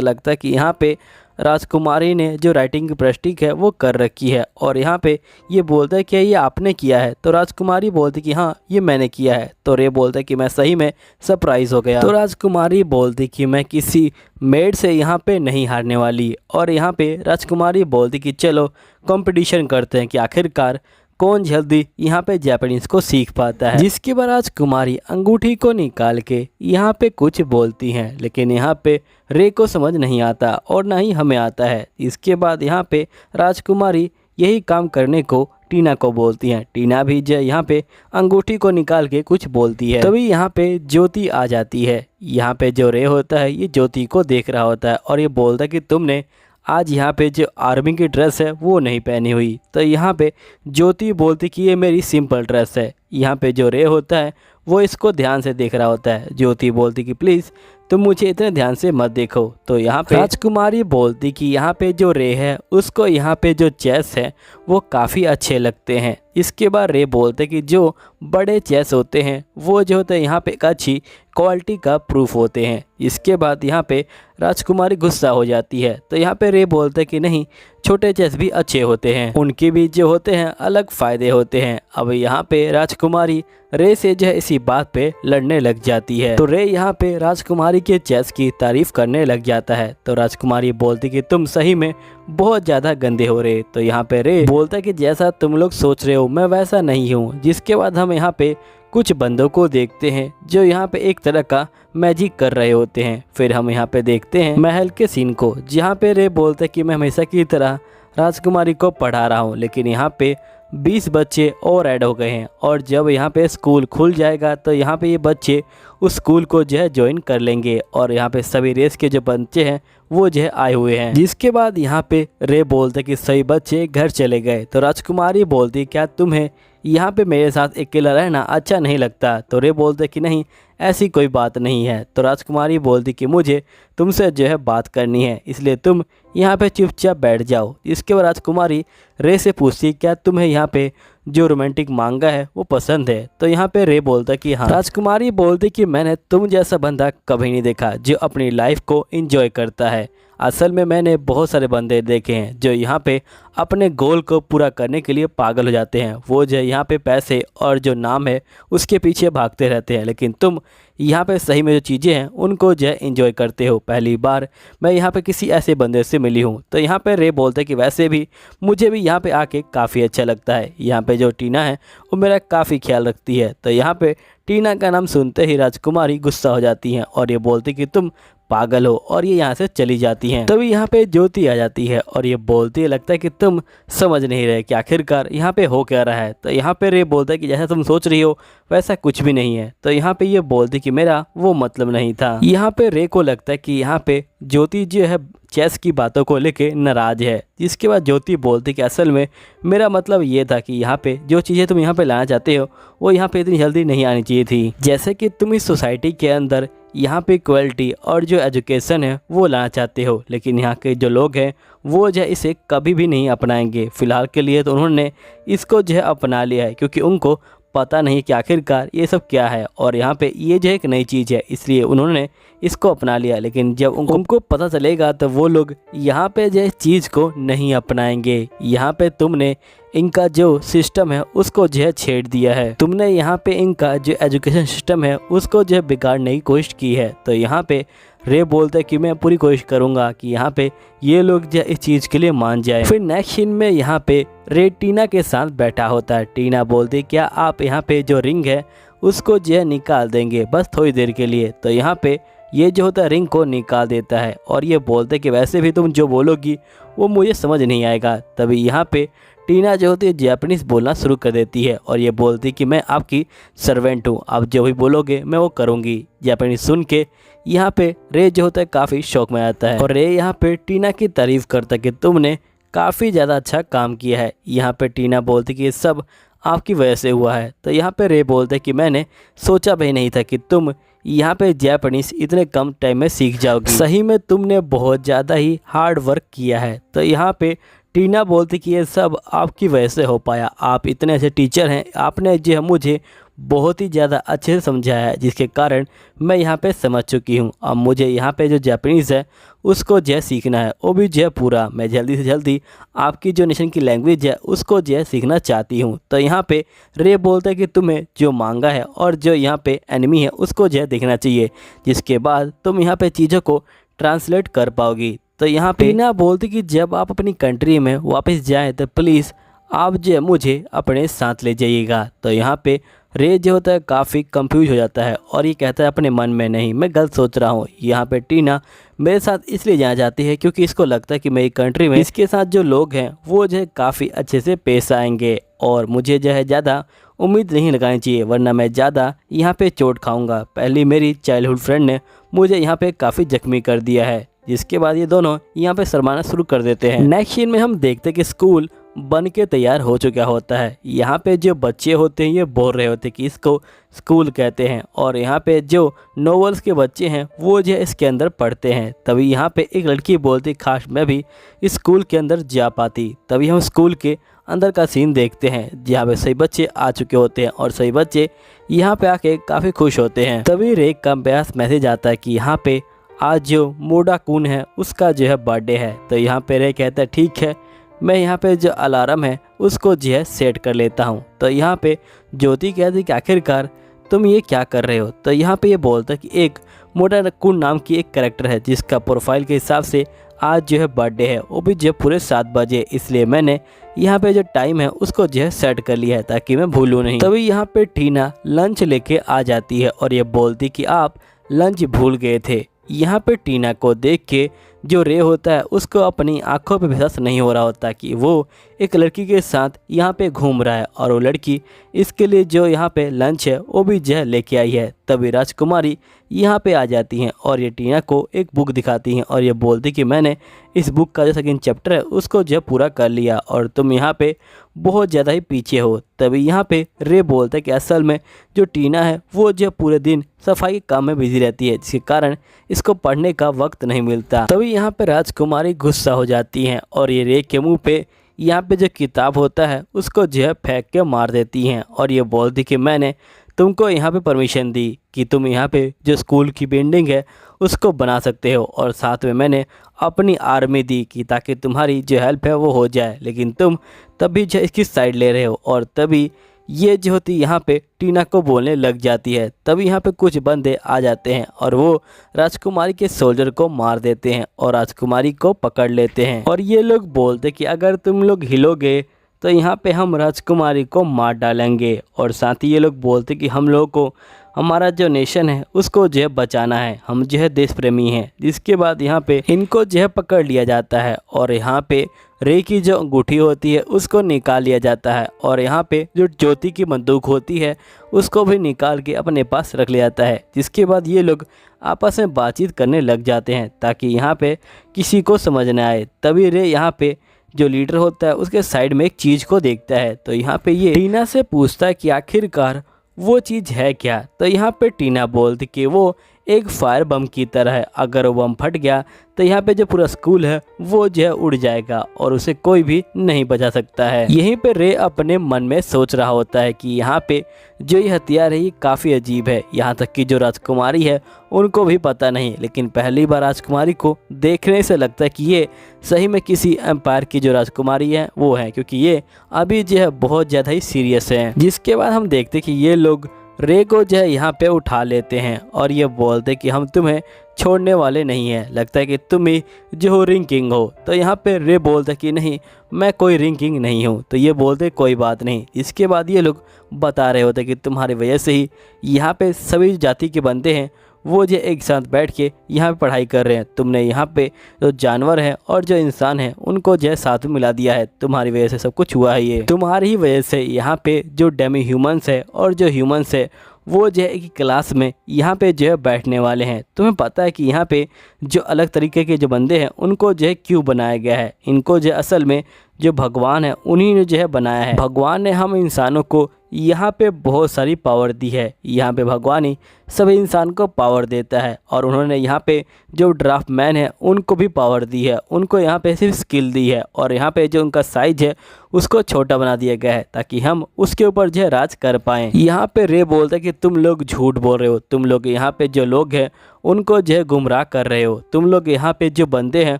S1: लगता है कि यहाँ पे राजकुमारी ने जो राइटिंग की प्रैक्टिस है वो कर रखी है, और यहाँ पे ये बोलता है कि ये आपने किया है। तो राजकुमारी बोलती कि हाँ ये मैंने किया है। तो रे बोलता है कि मैं सही में सरप्राइज़ हो गया। तो राजकुमारी बोलती कि मैं किसी मेड से यहाँ पे नहीं हारने वाली, और यहाँ पे राजकुमारी बोलती कि चलो कंपटीशन करते हैं कि आखिरकार कौन जल्दी यहाँ पे जापानीज को सीख पाता है। जिसके बाद राजकुमारी अंगूठी को निकाल के यहाँ पे कुछ बोलती हैं लेकिन यहाँ पे रे को समझ नहीं आता और ना ही हमें आता है। इसके बाद यहाँ पे राजकुमारी यही काम करने को टीना को बोलती हैं। टीना भी जो यहाँ पे अंगूठी को निकाल के कुछ बोलती है। तभी यहाँ पे ज्योति आ जाती है। यहाँ पे जो रे होता है ये ज्योति को देख रहा होता है और ये बोलता है कि तुमने आज यहाँ पे जो आर्मी की ड्रेस है वो नहीं पहनी हुई। तो यहाँ पे ज्योति बोलती कि ये मेरी सिंपल ड्रेस है। यहाँ पे जो रे होता है वो इसको ध्यान से देख रहा होता है। ज्योति बोलती कि प्लीज़ तुम मुझे इतने ध्यान से मत देखो। तो यहाँ पे राजकुमारी बोलती कि यहाँ पे जो रे है उसको यहाँ पे जो चेस है वो काफ़ी अच्छे लगते हैं। इसके बाद रे बोलते कि जो बड़े चेस होते हैं वो जो होते हैं यहाँ पे एक अच्छी क्वालिटी का प्रूफ होते हैं। इसके बाद यहाँ पे राजकुमारी गुस्सा हो जाती है। तो यहाँ पे रे बोलते कि नहीं छोटे चेस भी अच्छे होते हैं, उनके भी जो होते हैं अलग फ़ायदे होते हैं। अब यहाँ पे राजकुमारी रे से जो है इसी बात पे लड़ने लग जाती है। तो रे यहाँ पे राजकुमारी के चेस की तारीफ करने लग जाता है। तो राजकुमारी बोलती कि तुम सही में बहुत ज़्यादा गंदे हो रहे। तो यहाँ पे रे बोलता कि जैसा तुम लोग सोच रहे हो मैं वैसा नहीं हूँ। जिसके बाद हम यहाँ पे कुछ बंदों को देखते हैं जो यहाँ पे एक तरह का मैजिक कर रहे होते हैं। फिर हम यहाँ पे देखते हैं महल के सीन को, जहाँ पे रे बोलते कि मैं हमेशा की तरह राजकुमारी को पढ़ा रहा हूँ लेकिन यहाँ पे 20 बच्चे और ऐड हो गए हैं, और जब यहाँ पे स्कूल खुल जाएगा तो यहाँ पे ये बच्चे उस स्कूल को जो है ज्वाइन कर लेंगे, और यहाँ पे सभी रेस के जो बच्चे हैं वो जो है आए हुए हैं। जिसके बाद यहाँ पे रे बोलते कि सभी बच्चे घर चले गए। तो राजकुमारी बोलती क्या तुम्हें यहाँ पे मेरे साथ अकेला रहना अच्छा नहीं लगता। तो रे बोलते कि नहीं ऐसी कोई बात नहीं है। तो राजकुमारी बोलती कि मुझे तुमसे जो है बात करनी है इसलिए तुम यहाँ पे चुपचाप बैठ जाओ। इसके बाद राजकुमारी रे से पूछती क्या तुम्हें यहाँ पे जो रोमांटिक मांगा है वो पसंद है। तो यहाँ पे रे बोलता कि हाँ। राजकुमारी बोलती कि मैंने तुम जैसा बंदा कभी नहीं देखा जो अपनी लाइफ को एंजॉय करता है। असल में मैंने बहुत सारे बंदे देखे हैं जो यहाँ पे अपने गोल को पूरा करने के लिए पागल हो जाते हैं। वो जो यहाँ पे पैसे और जो नाम है उसके पीछे भागते रहते हैं, लेकिन तुम यहाँ पे सही में जो चीज़ें हैं उनको जो है एंजॉय करते हो। पहली बार मैं यहाँ पे किसी ऐसे बंदे से मिली हूँ। तो यहाँ पे रे बोलते कि वैसे भी मुझे भी यहाँ पे आके काफ़ी अच्छा लगता है। यहाँ पे जो टीना है वो मेरा काफ़ी ख्याल रखती है। तो यहाँ पे टीना का नाम सुनते ही राजकुमारी गुस्सा हो जाती हैं और ये बोलती कि तुम पागल हो, और ये यहाँ से चली जाती हैं। तभी यहाँ पे ज्योति आ जाती है और ये बोलती है लगता है कि तुम समझ नहीं रहे कि आखिरकार यहाँ पे हो क्या रहा है। तो यहाँ पे रे बोलता है कि जैसा तुम सोच रही हो वैसा कुछ भी नहीं है। तो यहाँ पे ये बोलती कि मेरा वो मतलब नहीं था। यहाँ पे रे को लगता है कि यहाँ पे ज्योति जो है चेस की बातों को लेके नाराज है। जिसके बाद ज्योति बोलती कि असल में मेरा मतलब ये था कि यहाँ पे जो चीज़ें तुम यहाँ पे लाना चाहते हो वो यहाँ पे इतनी जल्दी नहीं आनी चाहिए थी। जैसे कि तुम इस सोसाइटी के अंदर यहाँ पे क्वालिटी और जो एजुकेशन है वो लाना चाहते हो, लेकिन यहाँ के जो लोग हैं वो जो है इसे कभी भी नहीं अपनाएंगे। फ़िलहाल के लिए तो उन्होंने इसको जो है अपना लिया है क्योंकि उनको पता नहीं कि आखिरकार ये सब क्या है, और यहाँ पे ये जो एक नई चीज़ है इसलिए उन्होंने इसको अपना लिया। लेकिन जब उनको पता चलेगा तो वो लोग यहाँ पे जो चीज़ को नहीं अपनाएंगे। यहाँ पे तुमने इनका जो सिस्टम है उसको जो है छेड़ दिया है। तुमने यहाँ पे इनका जो एजुकेशन सिस्टम है उसको जो है बिगाड़ने की कोशिश की है। तो यहाँ पे रे बोलता है कि मैं पूरी कोशिश करूँगा कि यहाँ पे ये लोग जो इस चीज़ के लिए मान जाए। फिर नेक्स्ट सीन में यहाँ पे रे टीना के साथ बैठा होता है। टीना बोलती है क्या आप यहाँ पे जो रिंग है उसको जो है निकाल देंगे बस थोड़ी देर के लिए। तो यहाँ पे ये जो होता है रिंग को निकाल देता है और ये बोलते कि वैसे भी तुम जो बोलोगी वो मुझे समझ नहीं आएगा। तभी यहाँ पे टीना जो होती है जापानीज़ बोलना शुरू कर देती है और ये बोलती कि मैं आपकी सर्वेंट हूँ, आप जो भी बोलोगे मैं वो करूँगी। जापानीज़ सुन के यहाँ पे रे जो होता है काफ़ी शौक में आता है और रे यहाँ पे टीना की तारीफ़ करता है कि तुमने काफ़ी ज़्यादा अच्छा काम किया है। यहाँ पे टीना बोलती कि ये सब आपकी वजह से हुआ है। तो यहाँ पे रे बोलते कि मैंने सोचा भी नहीं था कि तुम यहाँ पे जापानीज़ इतने कम टाइम में सीख जाओगी, सही में तुमने बहुत ज़्यादा ही हार्ड वर्क किया है। तो यहाँ पे टीना बोलती कि ये सब आपकी वजह से हो पाया, आप इतने अच्छे टीचर हैं, आपने जो है मुझे बहुत ही ज़्यादा अच्छे से समझाया है जिसके कारण मैं यहाँ पे समझ चुकी हूँ। अब मुझे यहाँ पे जो जापानीज़ है उसको जो है सीखना है, वो भी जो है पूरा। मैं जल्दी से जल्दी आपकी जो नेशन की लैंग्वेज है उसको जो है सीखना चाहती हूँ। तो यहाँ पे रे बोलता है कि तुम्हें जो मांगा है और जो यहाँ पे एनिमी है उसको जो है देखना चाहिए, जिसके बाद तुम यहाँ पे चीज़ों को ट्रांसलेट कर पाओगी। तो यहाँ पे टीना बोलती कि जब आप अपनी कंट्री में वापस जाएं तो प्लीज़ आप जो है मुझे अपने साथ ले जाइएगा। तो यहाँ पे रे जो होता है काफ़ी कंफ्यूज हो जाता है और ये कहता है अपने मन में नहीं, मैं गलत सोच रहा हूँ। यहाँ पे टीना मेरे साथ इसलिए जाना चाहती है क्योंकि इसको लगता है कि मेरी कंट्री में इसके साथ जो लोग हैं वो जो है काफ़ी अच्छे से पेश आएंगे और मुझे जो है ज़्यादा उम्मीद नहीं लगानी चाहिए, वरना मैं ज़्यादा यहाँ पे चोट खाऊंगा। पहली मेरी चाइल्डहुड फ्रेंड ने मुझे यहाँ पे काफ़ी जख्मी कर दिया है। जिसके बाद ये दोनों यहाँ पे शर्माना शुरू कर देते हैं। नेक्स्ट सीन में हम देखते हैं कि स्कूल बन के तैयार हो चुका होता है। यहाँ पे जो बच्चे होते हैं ये बोल रहे होते हैं कि इसको स्कूल कहते हैं और यहाँ पे जो नॉवेल्स के बच्चे हैं वो जो इसके अंदर पढ़ते हैं। तभी यहाँ पे एक लड़की बोलती काश मैं भी इस स्कूल के अंदर जा पाती। तभी हम स्कूल के अंदर का सीन देखते हैं जहाँ पे सही बच्चे आ चुके होते हैं और सही बच्चे यहाँ पे आके काफ़ी खुश होते हैं। तभी रे का पास मैसेज आता है कि यहाँ पे आज जो मोडा कुन है उसका जो है बर्थडे है। तो यहाँ पे रे कहता है ठीक है, मैं यहाँ पे जो अलार्म है उसको जो है सेट कर लेता हूँ। तो यहाँ पे ज्योति कहती कि आखिरकार तुम ये क्या कर रहे हो। तो यहाँ पे ये बोलता है कि एक मोडा कुन नाम की एक कैरेक्टर है जिसका प्रोफाइल के हिसाब से आज जो है बर्थडे है, वो भी जो पूरे 7 बजे, इसलिए मैंने यहाँ पे जो टाइम है उसको जो है सेट कर लिया है ताकि मैं भूलूँ नहीं। तभी यहाँ पे टीना लंच लेके आ जाती है और ये बोलती कि आप लंच भूल गए थे। यहाँ पे टीना को देख के जो रे होता है उसको अपनी आंखों पे विश्वास नहीं हो रहा होता कि वो एक लड़की के साथ यहाँ पे घूम रहा है और वो लड़की इसके लिए जो यहाँ पे लंच है वो भी जो है लेके आई है। तभी राजकुमारी यहाँ पे आ जाती हैं और ये टीना को एक बुक दिखाती हैं और ये बोलती कि मैंने इस बुक का जो सेकंड चैप्टर है उसको जो पूरा कर लिया और तुम यहाँ पे बहुत ज़्यादा ही पीछे हो। तभी यहाँ पे रे बोलता है कि असल में जो टीना है वो जो पूरे दिन सफाई के काम में बिजी रहती है जिसके कारण इसको पढ़ने का वक्त नहीं मिलता। तभी यहाँ पे राजकुमारी गुस्सा हो जाती हैं और ये रे के मुंह पे यहाँ पे जो किताब होता है उसको जो है फेंक के मार देती हैं और ये बोलती कि मैंने तुमको यहाँ पे परमिशन दी कि तुम यहाँ पे जो स्कूल की बिल्डिंग है उसको बना सकते हो और साथ में मैंने अपनी आर्मी दी कि ताकि तुम्हारी जो हेल्प है वो हो जाए, लेकिन तुम तभी जो इसकी साइड ले रहे हो। और तभी ये जो होती यहाँ पे टीना को बोलने लग जाती है। तभी यहाँ पे कुछ बंदे आ जाते हैं और वो राजकुमारी के सोल्जर को मार देते हैं और राजकुमारी को पकड़ लेते हैं और ये लोग बोलते कि अगर तुम लोग हिलोगे तो यहाँ पे हम राजकुमारी को मार डालेंगे। और साथ ही ये लोग बोलते कि हम लोगों को हमारा जो नेशन है उसको जो है बचाना है, हम जो है देश प्रेमी हैं। जिसके बाद यहाँ पे इनको जो है पकड़ लिया जाता है और यहाँ पे रे की जो अंगूठी होती है उसको निकाल लिया जाता है और यहाँ पे जो ज्योति की बंदूक होती है उसको भी निकाल के अपने पास रख लिया जाता है। जिसके बाद ये लोग आपस में बातचीत करने लग जाते हैं ताकि यहाँ पे किसी को समझ न आए। तभी रे यहाँ पे जो लीडर होता है उसके साइड में एक चीज़ को देखता है। तो यहाँ पे ये टीना से पूछता है कि आखिरकार वो चीज़ है क्या। तो यहाँ पे टीना बोलती कि वो एक फायर बम की तरह है। अगर वो बम फट गया तो यहाँ पे जो पूरा स्कूल है वो जो है उड़ जाएगा और उसे कोई भी नहीं बचा सकता है। यहीं पे रे अपने मन में सोच रहा होता है कि यहाँ पे जो ये हथियार है ये काफ़ी अजीब है। यहाँ तक कि जो राजकुमारी है उनको भी पता नहीं, लेकिन पहली बार राजकुमारी को देखने से लगता है कि ये सही में किसी एम्पायर की जो राजकुमारी है वो है, क्योंकि ये अभी जो है बहुत ज़्यादा ही सीरियस है। जिसके बाद हम देखते कि ये लोग रे को जो है यहाँ पे उठा लेते हैं और ये बोलते कि हम तुम्हें छोड़ने वाले नहीं हैं, लगता है कि तुम ही जो हो रिंग किंग हो। तो यहाँ पे रे बोलते कि नहीं, मैं कोई रिंग किंग नहीं हूँ। तो ये बोलते कोई बात नहीं। इसके बाद ये लोग बता रहे होते कि तुम्हारी वजह से ही यहाँ पे सभी जाति के बंदे हैं वो जो एक साथ बैठ के यहाँ पे पढ़ाई कर रहे हैं। तुमने यहाँ पे जो जानवर हैं और जो इंसान हैं उनको जो है साथ में मिला दिया है। तुम्हारी वजह से सब कुछ हुआ है। ये तुम्हारी ही वजह से यहाँ पे जो डेमी ह्यूमंस है और जो ह्यूमंस है वो जो है एक क्लास में यहाँ पे जो है बैठने वाले हैं। तुम्हें पता है कि यहाँ पे जो अलग तरीके के जो बंदे हैं उनको जो है क्यों बनाया गया है? इनको जो असल में जो भगवान है उन्हीं ने जो है बनाया है। भगवान ने हम इंसानों को यहाँ पे बहुत सारी पावर दी है। यहाँ पे भगवान ही सभी इंसान को पावर देता है और उन्होंने यहाँ पे जो ड्राफ्ट मैन है उनको भी पावर दी है। उनको यहाँ पे सिर्फ स्किल दी है और यहाँ पे जो उनका साइज है उसको छोटा बना दिया गया है ताकि हम उसके ऊपर जो है राज कर पाएँ। यहाँ पे रे बोलता है कि तुम लोग झूठ बोल रहे हो, तुम लोग यहाँ पे जो लोग हैं उनको जो है गुमराह कर रहे हो। तुम लोग यहाँ पे जो बंदे हैं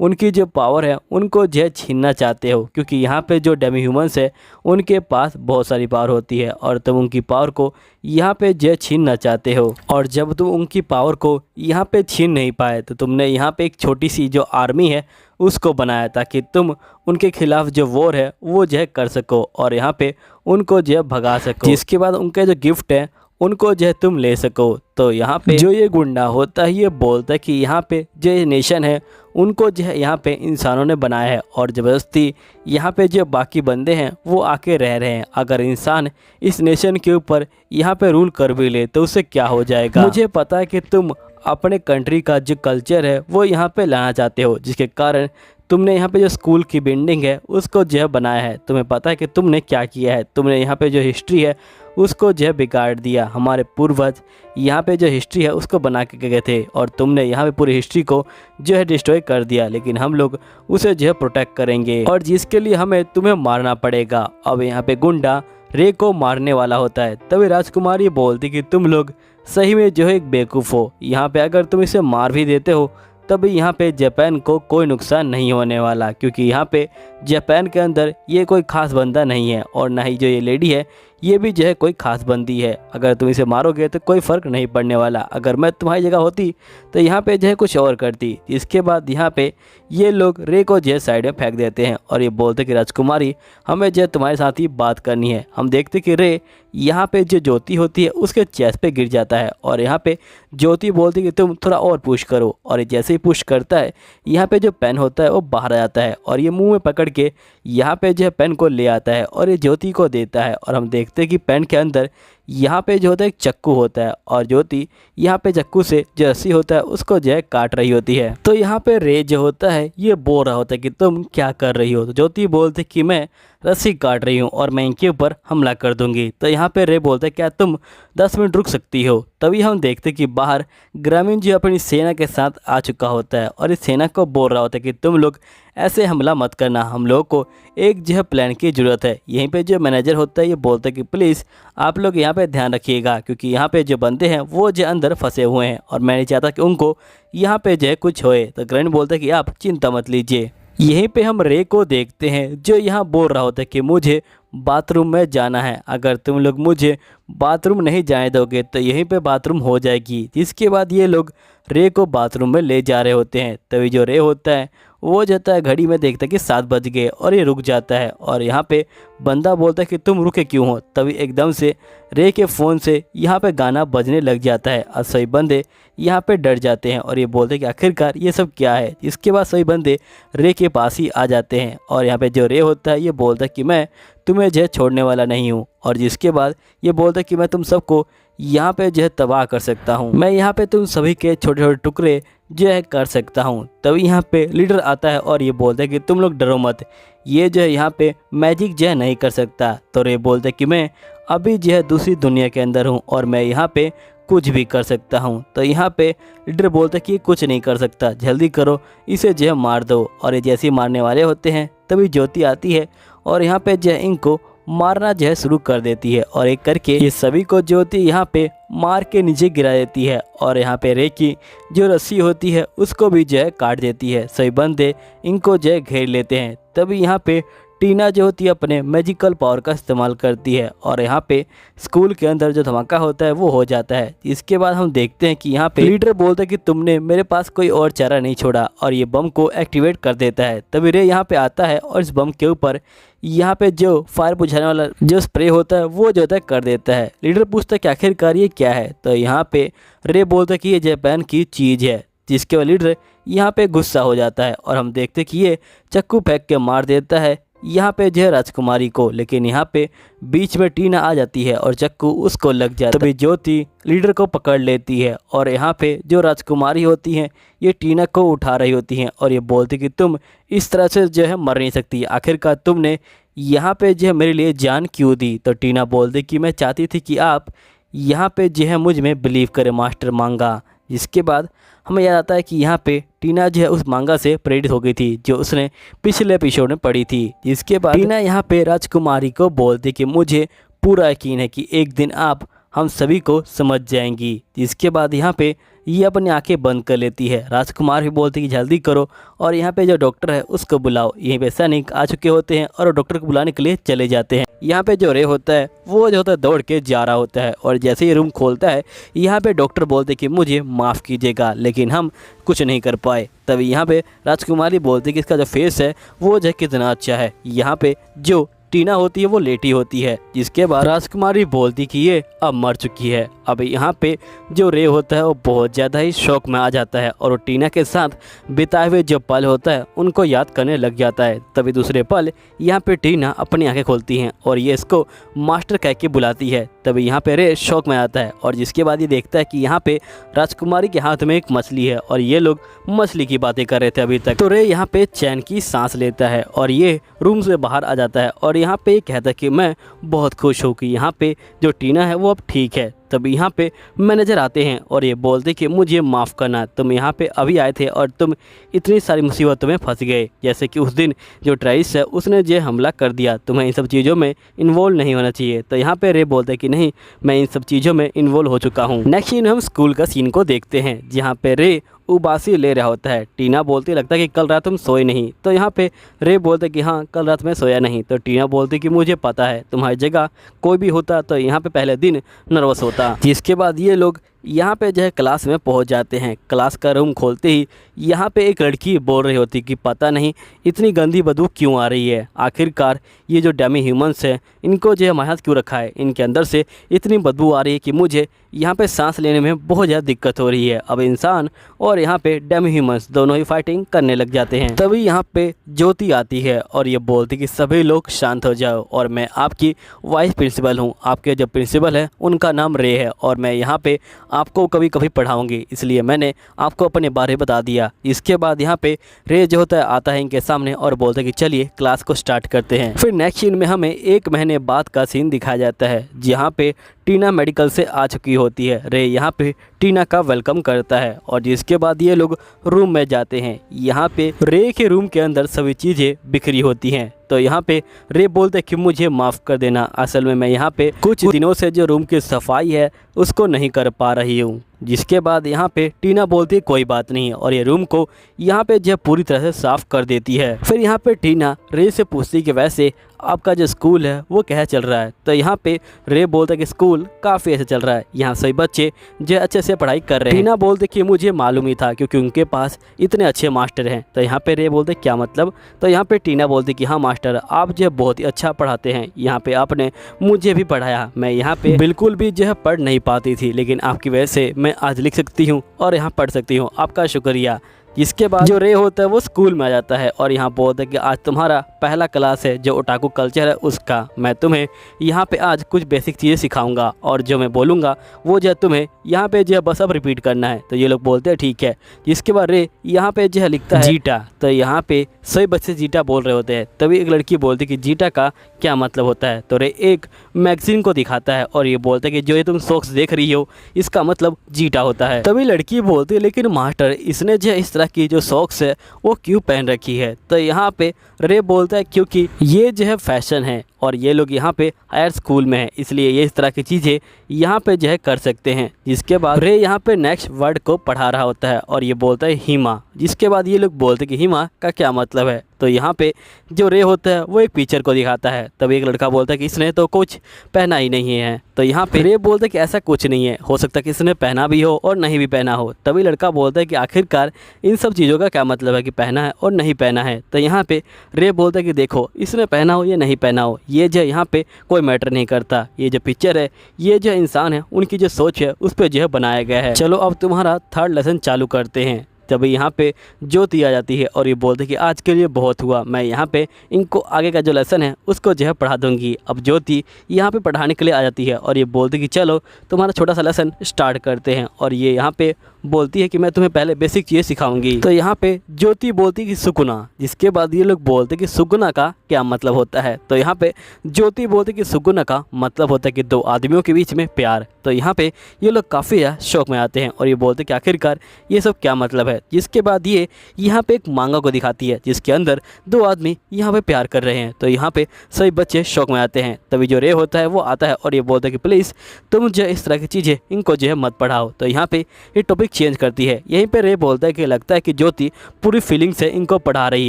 S1: उनकी जो पावर है उनको जो है छीनना चाहते हो, क्योंकि यहाँ पे जो डेमी ह्यूमंस है उनके पास बहुत सारी पावर होती है और तुम उनकी पावर को यहाँ पे जो है छीनना चाहते हो। और जब तुम उनकी पावर को यहाँ पे छीन नहीं पाए तो तुमने यहाँ पे एक छोटी सी जो आर्मी है उसको बनाया ताकि तुम उनके खिलाफ जो वॉर है वो जो है कर सको और यहाँ पे उनको जो है भगा सको। जिसके बाद उनके जो गिफ्ट है उनको जो है तुम ले सको। तो यहाँ पे जो ये गुंडा होता है ये बोलता है कि यहाँ पे जो ये नेशन है उनको जो है यहाँ पे इंसानों ने बनाया है और ज़बरदस्ती यहाँ पे जो बाकी बंदे हैं वो आके रह रहे हैं। अगर इंसान इस नेशन के ऊपर यहाँ पे रूल कर भी ले तो उससे क्या हो जाएगा? मुझे पता है कि तुम अपने कंट्री का जो कल्चर है वो यहाँ पे लाना चाहते हो, जिसके कारण तुमने यहाँ पे जो स्कूल की बिल्डिंग है उसको जो है बनाया है। तुम्हें पता है कि तुमने क्या किया है? तुमने यहाँ पे जो हिस्ट्री है उसको जो है बिगाड़ दिया। हमारे पूर्वज यहाँ पे जो हिस्ट्री है उसको बना के गए थे और तुमने यहाँ पे पूरी हिस्ट्री को जो है डिस्ट्रॉय कर दिया, लेकिन हम लोग उसे जो है प्रोटेक्ट करेंगे और जिसके लिए हमें तुम्हें मारना पड़ेगा। अब यहाँ पे गुंडा रे को मारने वाला होता है। तभी राजकुमारी बोलती कि तुम लोग सही में जो है एक बेवकूफ़ हो। यहाँ पे अगर तुम इसे मार भी देते हो तभी यहाँ पे जापान को कोई नुकसान नहीं होने वाला, क्योंकि यहाँ पे जापान के अंदर ये कोई ख़ास बंदा नहीं है और ना ही जो ये लेडी है ये भी जो है कोई ख़ास बंदी है। अगर तुम इसे मारोगे तो कोई फ़र्क नहीं पड़ने वाला। अगर मैं तुम्हारी जगह होती तो यहाँ पे जो है कुछ और करती। इसके बाद यहाँ पे ये लोग रे को जो है साइड में फेंक देते हैं और ये बोलते कि राजकुमारी हमें जो है तुम्हारे साथ ही बात करनी है। हम देखते कि रे यहाँ पे जो ज्योति होती है उसके चेस्ट पे गिर जाता है और यहाँ पे ज्योति बोलती कि तुम थोड़ा और पुश करो और जैसे ही पुश करता है यहाँ पे जो पेन होता है वो बाहर आ जाता है और ये मुंह में पकड़ के यहाँ पे जो है पेन को ले आता है और ये ज्योति को देता है और हम देखते हैं कि पेन के अंदर यहाँ पे जो होता है एक चक्कू होता है और ज्योति यहाँ पे चक्कू से जो रस्सी होता है उसको जो है काट रही होती है। तो यहाँ पे रे जो होता है ये बोल रहा होता है कि तुम क्या कर रही हो? तो ज्योति बोलते कि मैं रस्सी काट रही हूँ और मैं इनके ऊपर हमला कर दूंगी। तो यहाँ पे रे बोलते क्या तुम 10 मिनट रुक सकती हो? तभी हम देखते कि बाहर ग्रामीण जो अपनी सेना के साथ आ चुका होता है और इस सेना को बोल रहा होता है कि तुम लोग ऐसे हमला मत करना, हम लोगों को एक जो है प्लान की ज़रूरत है। यहीं पे जो मैनेजर होता है ये बोलता है कि प्लीज़ आप लोग यहाँ पे ध्यान रखिएगा, क्योंकि यहाँ पे जो बंदे हैं वो जो अंदर फंसे हुए हैं और मैं नहीं चाहता कि उनको यहाँ पे जो है कुछ होए। तो ग्रैंड बोलता है कि आप चिंता मत लीजिए। यहीं पे हम रे को देखते हैं जो यहाँ बोल रहा होता है कि मुझे बाथरूम में जाना है, अगर तुम लोग मुझे बाथरूम नहीं जाने दोगे तो यहीं पे बाथरूम हो जाएगी। जिसके बाद ये लोग रे को बाथरूम में ले जा रहे होते हैं। तभी जो रे होता है वो जाता है घड़ी में, देखता है कि 7 बज गए और ये रुक जाता है और यहाँ पे बंदा बोलता है कि तुम रुके क्यों हो? तभी एकदम से रे के फ़ोन से यहाँ पे गाना बजने लग जाता है और सभी बंदे यहाँ पे डर जाते हैं और ये बोलते हैं कि आखिरकार ये सब क्या है। इसके बाद सभी बंदे रे के पास ही आ जाते हैं और यहाँ पे जो रे होता है ये बोलता है कि मैं तुम्हें जो है छोड़ने वाला नहीं हूँ और जिसके बाद ये बोलता है कि मैं तुम सबको यहाँ पे जो है तबाह कर सकता हूँ, मैं यहाँ पे तुम सभी के छोटे छोटे टुकड़े जो है कर सकता हूँ। तभी यहाँ पे लीडर आता है और ये बोलता है कि तुम लोग डरो मत, ये जो है यहाँ पे मैजिक जो है नहीं कर सकता। तो रे बोलते कि मैं अभी जो है दूसरी दुनिया के अंदर हूँ और मैं यहाँ पे कुछ भी कर सकता हूँ। तो यहाँ पे लीडर बोलता है कि ये कुछ नहीं कर सकता, जल्दी करो, इसे जो है मार दो। और ये जैसे ही मारने वाले होते हैं तभी ज्योति आती है और यहाँ पे जो है इनको मारना जो है शुरू कर देती है। और एक करके ये सभी को ज्योति यहाँ पे मार के नीचे गिरा देती है और यहाँ पे रे की जो रस्सी होती है उसको भी जो है काट देती है। सभी बंदे इनको जो है घेर लेते हैं। तभी यहाँ पे टीना जो होती है अपने मैजिकल पावर का इस्तेमाल करती है और यहाँ पे स्कूल के अंदर जो धमाका होता है वो हो जाता है। इसके बाद हम देखते हैं कि यहाँ पे लीडर बोलता है कि तुमने मेरे पास कोई और चारा नहीं छोड़ा और ये बम को एक्टिवेट कर देता है। तभी रे यहाँ पे आता है और इस बम के ऊपर यहाँ पे जो फायर बुझाने वाला जो स्प्रे होता है वो जो होता है कर देता है। लीडर पूछता है कि आखिरकार ये क्या है। तो यहाँ पे रे बोलता है कि ये जापान की चीज़ है, जिसके बाद लीडर यहाँ पे गुस्सा हो जाता है और हम देखते हैं कि ये चक्कू फेंक के मार देता है यहाँ पे जो है राजकुमारी को। लेकिन यहाँ पे बीच में टीना आ जाती है और चक्कू उसको लग जाता है। तभी ज्योति लीडर को पकड़ लेती है और यहाँ पे जो राजकुमारी होती हैं ये टीना को उठा रही होती हैं और ये बोलती कि तुम इस तरह से जो है मर नहीं सकती, आखिरकार तुमने यहाँ पे जो है मेरे लिए जान क्यों दी। तो टीना बोलती कि मैं चाहती थी कि आप यहाँ पे जो है मुझ में बिलीव करें मास्टर मांगा। जिसके बाद हमें याद आता है कि यहाँ पे टीना जो है उस मांगा से प्रेरित हो गई थी जो उसने पिछले एपिसोड में पढ़ी थी। जिसके बाद टीना यहाँ पे राजकुमारी को बोलती कि मुझे पूरा यकीन है कि एक दिन आप हम सभी को समझ जाएंगी। जिसके बाद यहाँ पे ये अपनी आंखें बंद कर लेती है। राजकुमार भी बोलती कि जल्दी करो और यहाँ पे जो डॉक्टर है उसको बुलाओ। यहीं पे सैनिक आ चुके होते हैं और डॉक्टर को बुलाने के लिए चले जाते हैं। यहाँ पे जो रे होता है वो जो होता है दौड़ के जा रहा होता है और जैसे ही रूम खोलता है यहाँ पे डॉक्टर बोलते कि मुझे माफ़ कीजिएगा लेकिन हम कुछ नहीं कर पाए। तभी यहाँ पे राजकुमारी बोलती कि इसका जो फेस है वो जो कितना अच्छा है। यहाँ पे जो टीना होती है वो लेटी होती है। जिसके बाद राजकुमारी बोलती कि ये अब मर चुकी है। अब यहाँ पे जो रे होता है वो बहुत ज़्यादा ही शौक में आ जाता है और वो टीना के साथ बिताए हुए जो पल होता है उनको याद करने लग जाता है। तभी दूसरे पल यहाँ पे टीना अपनी आंखें खोलती हैं और ये इसको मास्टर कह के बुलाती है। तभी यहाँ पे रे शौक में आता है और जिसके बाद ये देखता है कि यहाँ पे राजकुमारी के हाथ में एक मछली है और ये लोग मछली की बातें कर रहे थे अभी तक। तो रे यहाँ पे चैन की सांस लेता है और ये रूम से बाहर आ जाता है और यहाँ पे कहता है कि मैं बहुत खुश हूँ कि यहाँ पे जो टीना है वो अब ठीक है। तभी यहाँ पे मैनेजर आते हैं और ये बोलते कि मुझे माफ़ करना, तुम यहाँ पे अभी आए थे और तुम इतनी सारी मुसीबतों में फंस गए। जैसे कि उस दिन जो ट्राइस है उसने जो हमला कर दिया, तुम्हें इन सब चीज़ों में इन्वॉल्व नहीं होना चाहिए। तो यहाँ पे रे बोलते कि नहीं, मैं इन सब चीज़ों में इन्वॉल्व हो चुका हूँ। नेक्स्ट सीन हम स्कूल का सीन को देखते हैं जहाँ पे रे उबासी ले रहा होता है। टीना बोलती लगता है कि कल रात तुम सोए नहीं। तो यहाँ पे रे बोलते कि हाँ कल रात मैं सोया नहीं। तो टीना बोलती कि मुझे पता है, तुम्हारी जगह कोई भी होता तो यहाँ पे पहले दिन नर्वस होता। जिसके बाद ये लोग यहाँ पे जो है क्लास में पहुँच जाते हैं। क्लास का रूम खोलते ही यहाँ पे एक लड़की बोल रही होती कि पता नहीं इतनी गंदी बदबू क्यों आ रही है, आखिरकार ये जो डेमी ह्यूमंस हैं इनको जो है हमारे साथ क्यों रखा है, इनके अंदर से इतनी बदबू आ रही है कि मुझे यहाँ पे सांस लेने में बहुत ज़्यादा दिक्कत हो रही है। अब इंसान और यहाँ पे डेमी ह्यूमंस दोनों ही फाइटिंग करने लग जाते हैं। तभी यहाँ पे ज्योति आती है और ये बोलती कि सभी लोग शांत हो जाओ और मैं आपकी वाइस प्रिंसिपल हूँ। आपके जो प्रिंसिपल है उनका नाम रे है और मैं यहाँ पे आपको कभी कभी पढ़ाऊँगी, इसलिए मैंने आपको अपने बारे बता दिया। इसके बाद यहाँ पे रे जो होता है आता है इनके सामने और बोलता है कि चलिए क्लास को स्टार्ट करते हैं। फिर नेक्स्ट सीन में हमें 1 महीने बाद का सीन दिखाया जाता है जहाँ पे टीना मेडिकल से आ चुकी होती है। रे यहाँ पे टीना का वेलकम करता है और जिसके बाद ये लोग रूम में जाते हैं। यहाँ पे रे के रूम के अंदर सभी चीज़ें बिखरी होती हैं। तो यहाँ पे रे बोलते कि मुझे माफ़ कर देना, असल में मैं यहाँ पे कुछ दिनों से जो रूम की सफाई है उसको नहीं कर पा रही हूँ। जिसके बाद यहाँ पे टीना बोलती है कोई बात नहीं और ये रूम को यहाँ पे जो पूरी तरह से साफ़ कर देती है। फिर यहाँ पे टीना रे से पूछती कि वैसे आपका जो स्कूल है वो कैसा चल रहा है। तो यहाँ पे रे बोलता है कि स्कूल काफ़ी ऐसे चल रहा है, यहाँ सभी बच्चे जो अच्छे से पढ़ाई कर रहे हैं। टीना बोलते कि मुझे मालूम ही था क्योंकि उनके पास इतने अच्छे मास्टर हैं। तो यहाँ पे रे बोलते क्या मतलब। तो यहाँ पे टीना बोलती कि हाँ मास्टर, आप जो बहुत ही अच्छा पढ़ाते हैं, यहाँ पे आपने मुझे भी पढ़ाया। मैं यहाँ पे बिल्कुल भी जो है पढ़ नहीं पाती थी लेकिन आपकी वजह से मैं आज लिख सकती हूँ और यहाँ पढ़ सकती हूँ, आपका शुक्रिया। जिसके बाद जो रे होता है वो स्कूल में आ जाता है और यहाँ बोलता है कि आज तुम्हारा पहला क्लास है जो ओटाकू कल्चर है उसका। मैं तुम्हें यहाँ पे आज कुछ बेसिक चीज़ें सिखाऊंगा और जो मैं बोलूँगा वो जो है तुम्हें यहाँ पे जो है बस अब रिपीट करना है। तो ये लोग बोलते हैं ठीक है। जिसके बाद रे यहाँ पे जो है लिखता है जीटा। तो यहाँ पे सभी बच्चे जीटा बोल रहे होते हैं। तभी एक लड़की बोलती है कि जीटा का क्या मतलब होता है। तो रे एक मैगजीन को दिखाता है और ये बोलता है कि जो ये तुम सॉक्स देख रही हो इसका मतलब जीटा होता है। तभी लड़की बोलती है लेकिन मास्टर इसने जो इस तरह की जो सॉक्स है वो क्यों पहन रखी है। तो यहाँ पे रे बोलता है क्योंकि ये जो है फैशन है और ये लोग यहाँ पे हायर स्कूल में है इसलिए ये इस तरह की चीज़ें यहाँ पे जो है कर सकते हैं। जिसके बाद रे यहाँ पे नेक्स्ट वर्ड को पढ़ा रहा होता है और ये बोलता है हिमा। जिसके बाद ये लोग बोलते हैं कि हिमा का क्या मतलब है। तो यहाँ पे जो रे होता है वो एक पिक्चर को दिखाता है। तब एक लड़का बोलता है कि इसने तो कुछ पहना ही नहीं है। तो यहाँ पे रे बोलता है कि ऐसा कुछ नहीं है, हो सकता है कि इसने पहना भी हो और नहीं भी पहना हो। तभी लड़का बोलता है कि आखिरकार इन सब चीज़ों का क्या मतलब है कि पहना है और नहीं पहना है। तो यहाँ पे रे बोलता है कि देखो इसने पहना हो या नहीं पहना हो ये जो यहाँ पे कोई मैटर नहीं करता। ये जो पिक्चर है ये जो इंसान है उनकी जो सोच है उस पर जो है बनाया गया है। चलो अब तुम्हारा थर्ड लेसन चालू करते हैं। तभी यहाँ पे ज्योति आ जाती है और ये बोलते हैं कि आज के लिए बहुत हुआ, मैं यहाँ पे इनको आगे का जो लेसन है उसको जो है पढ़ा दूँगी। अब ज्योति यहाँ पे पढ़ाने के लिए आ जाती है और ये बोलती है कि चलो तुम्हारा छोटा सा लेसन स्टार्ट करते हैं। और ये यहाँ पे बोलती है कि मैं तुम्हें पहले बेसिक चीज़ें सिखाऊंगी। तो यहाँ पे ज्योति बोलती है कि सुगुना। जिसके बाद ये लोग बोलते हैं कि सुगुना का क्या मतलब होता है। तो यहाँ पे ज्योति बोलती है कि सुगुना का मतलब होता है कि दो आदमियों के बीच में प्यार। तो यहाँ पे ये लोग काफ़ी शौक में आते हैं और ये बोलते हैं कि आखिरकार ये सब क्या मतलब है। जिसके बाद ये यहाँ पे एक मांगा को दिखाती है जिसके अंदर दो आदमी यहाँ पे प्यार कर रहे हैं। तो यहाँ पे सभी बच्चे शौक में आते हैं। तभी जो रे होता है वो आता है और ये बोलता है कि प्लीज़ तुम जो इस तरह की चीज़ें इनको जो है मत पढ़ाओ। तो यहाँ पे ये टॉपिक चेंज करती है। यहीं पे रे बोलता है कि लगता है कि ज्योति पूरी फीलिंग से इनको पढ़ा रही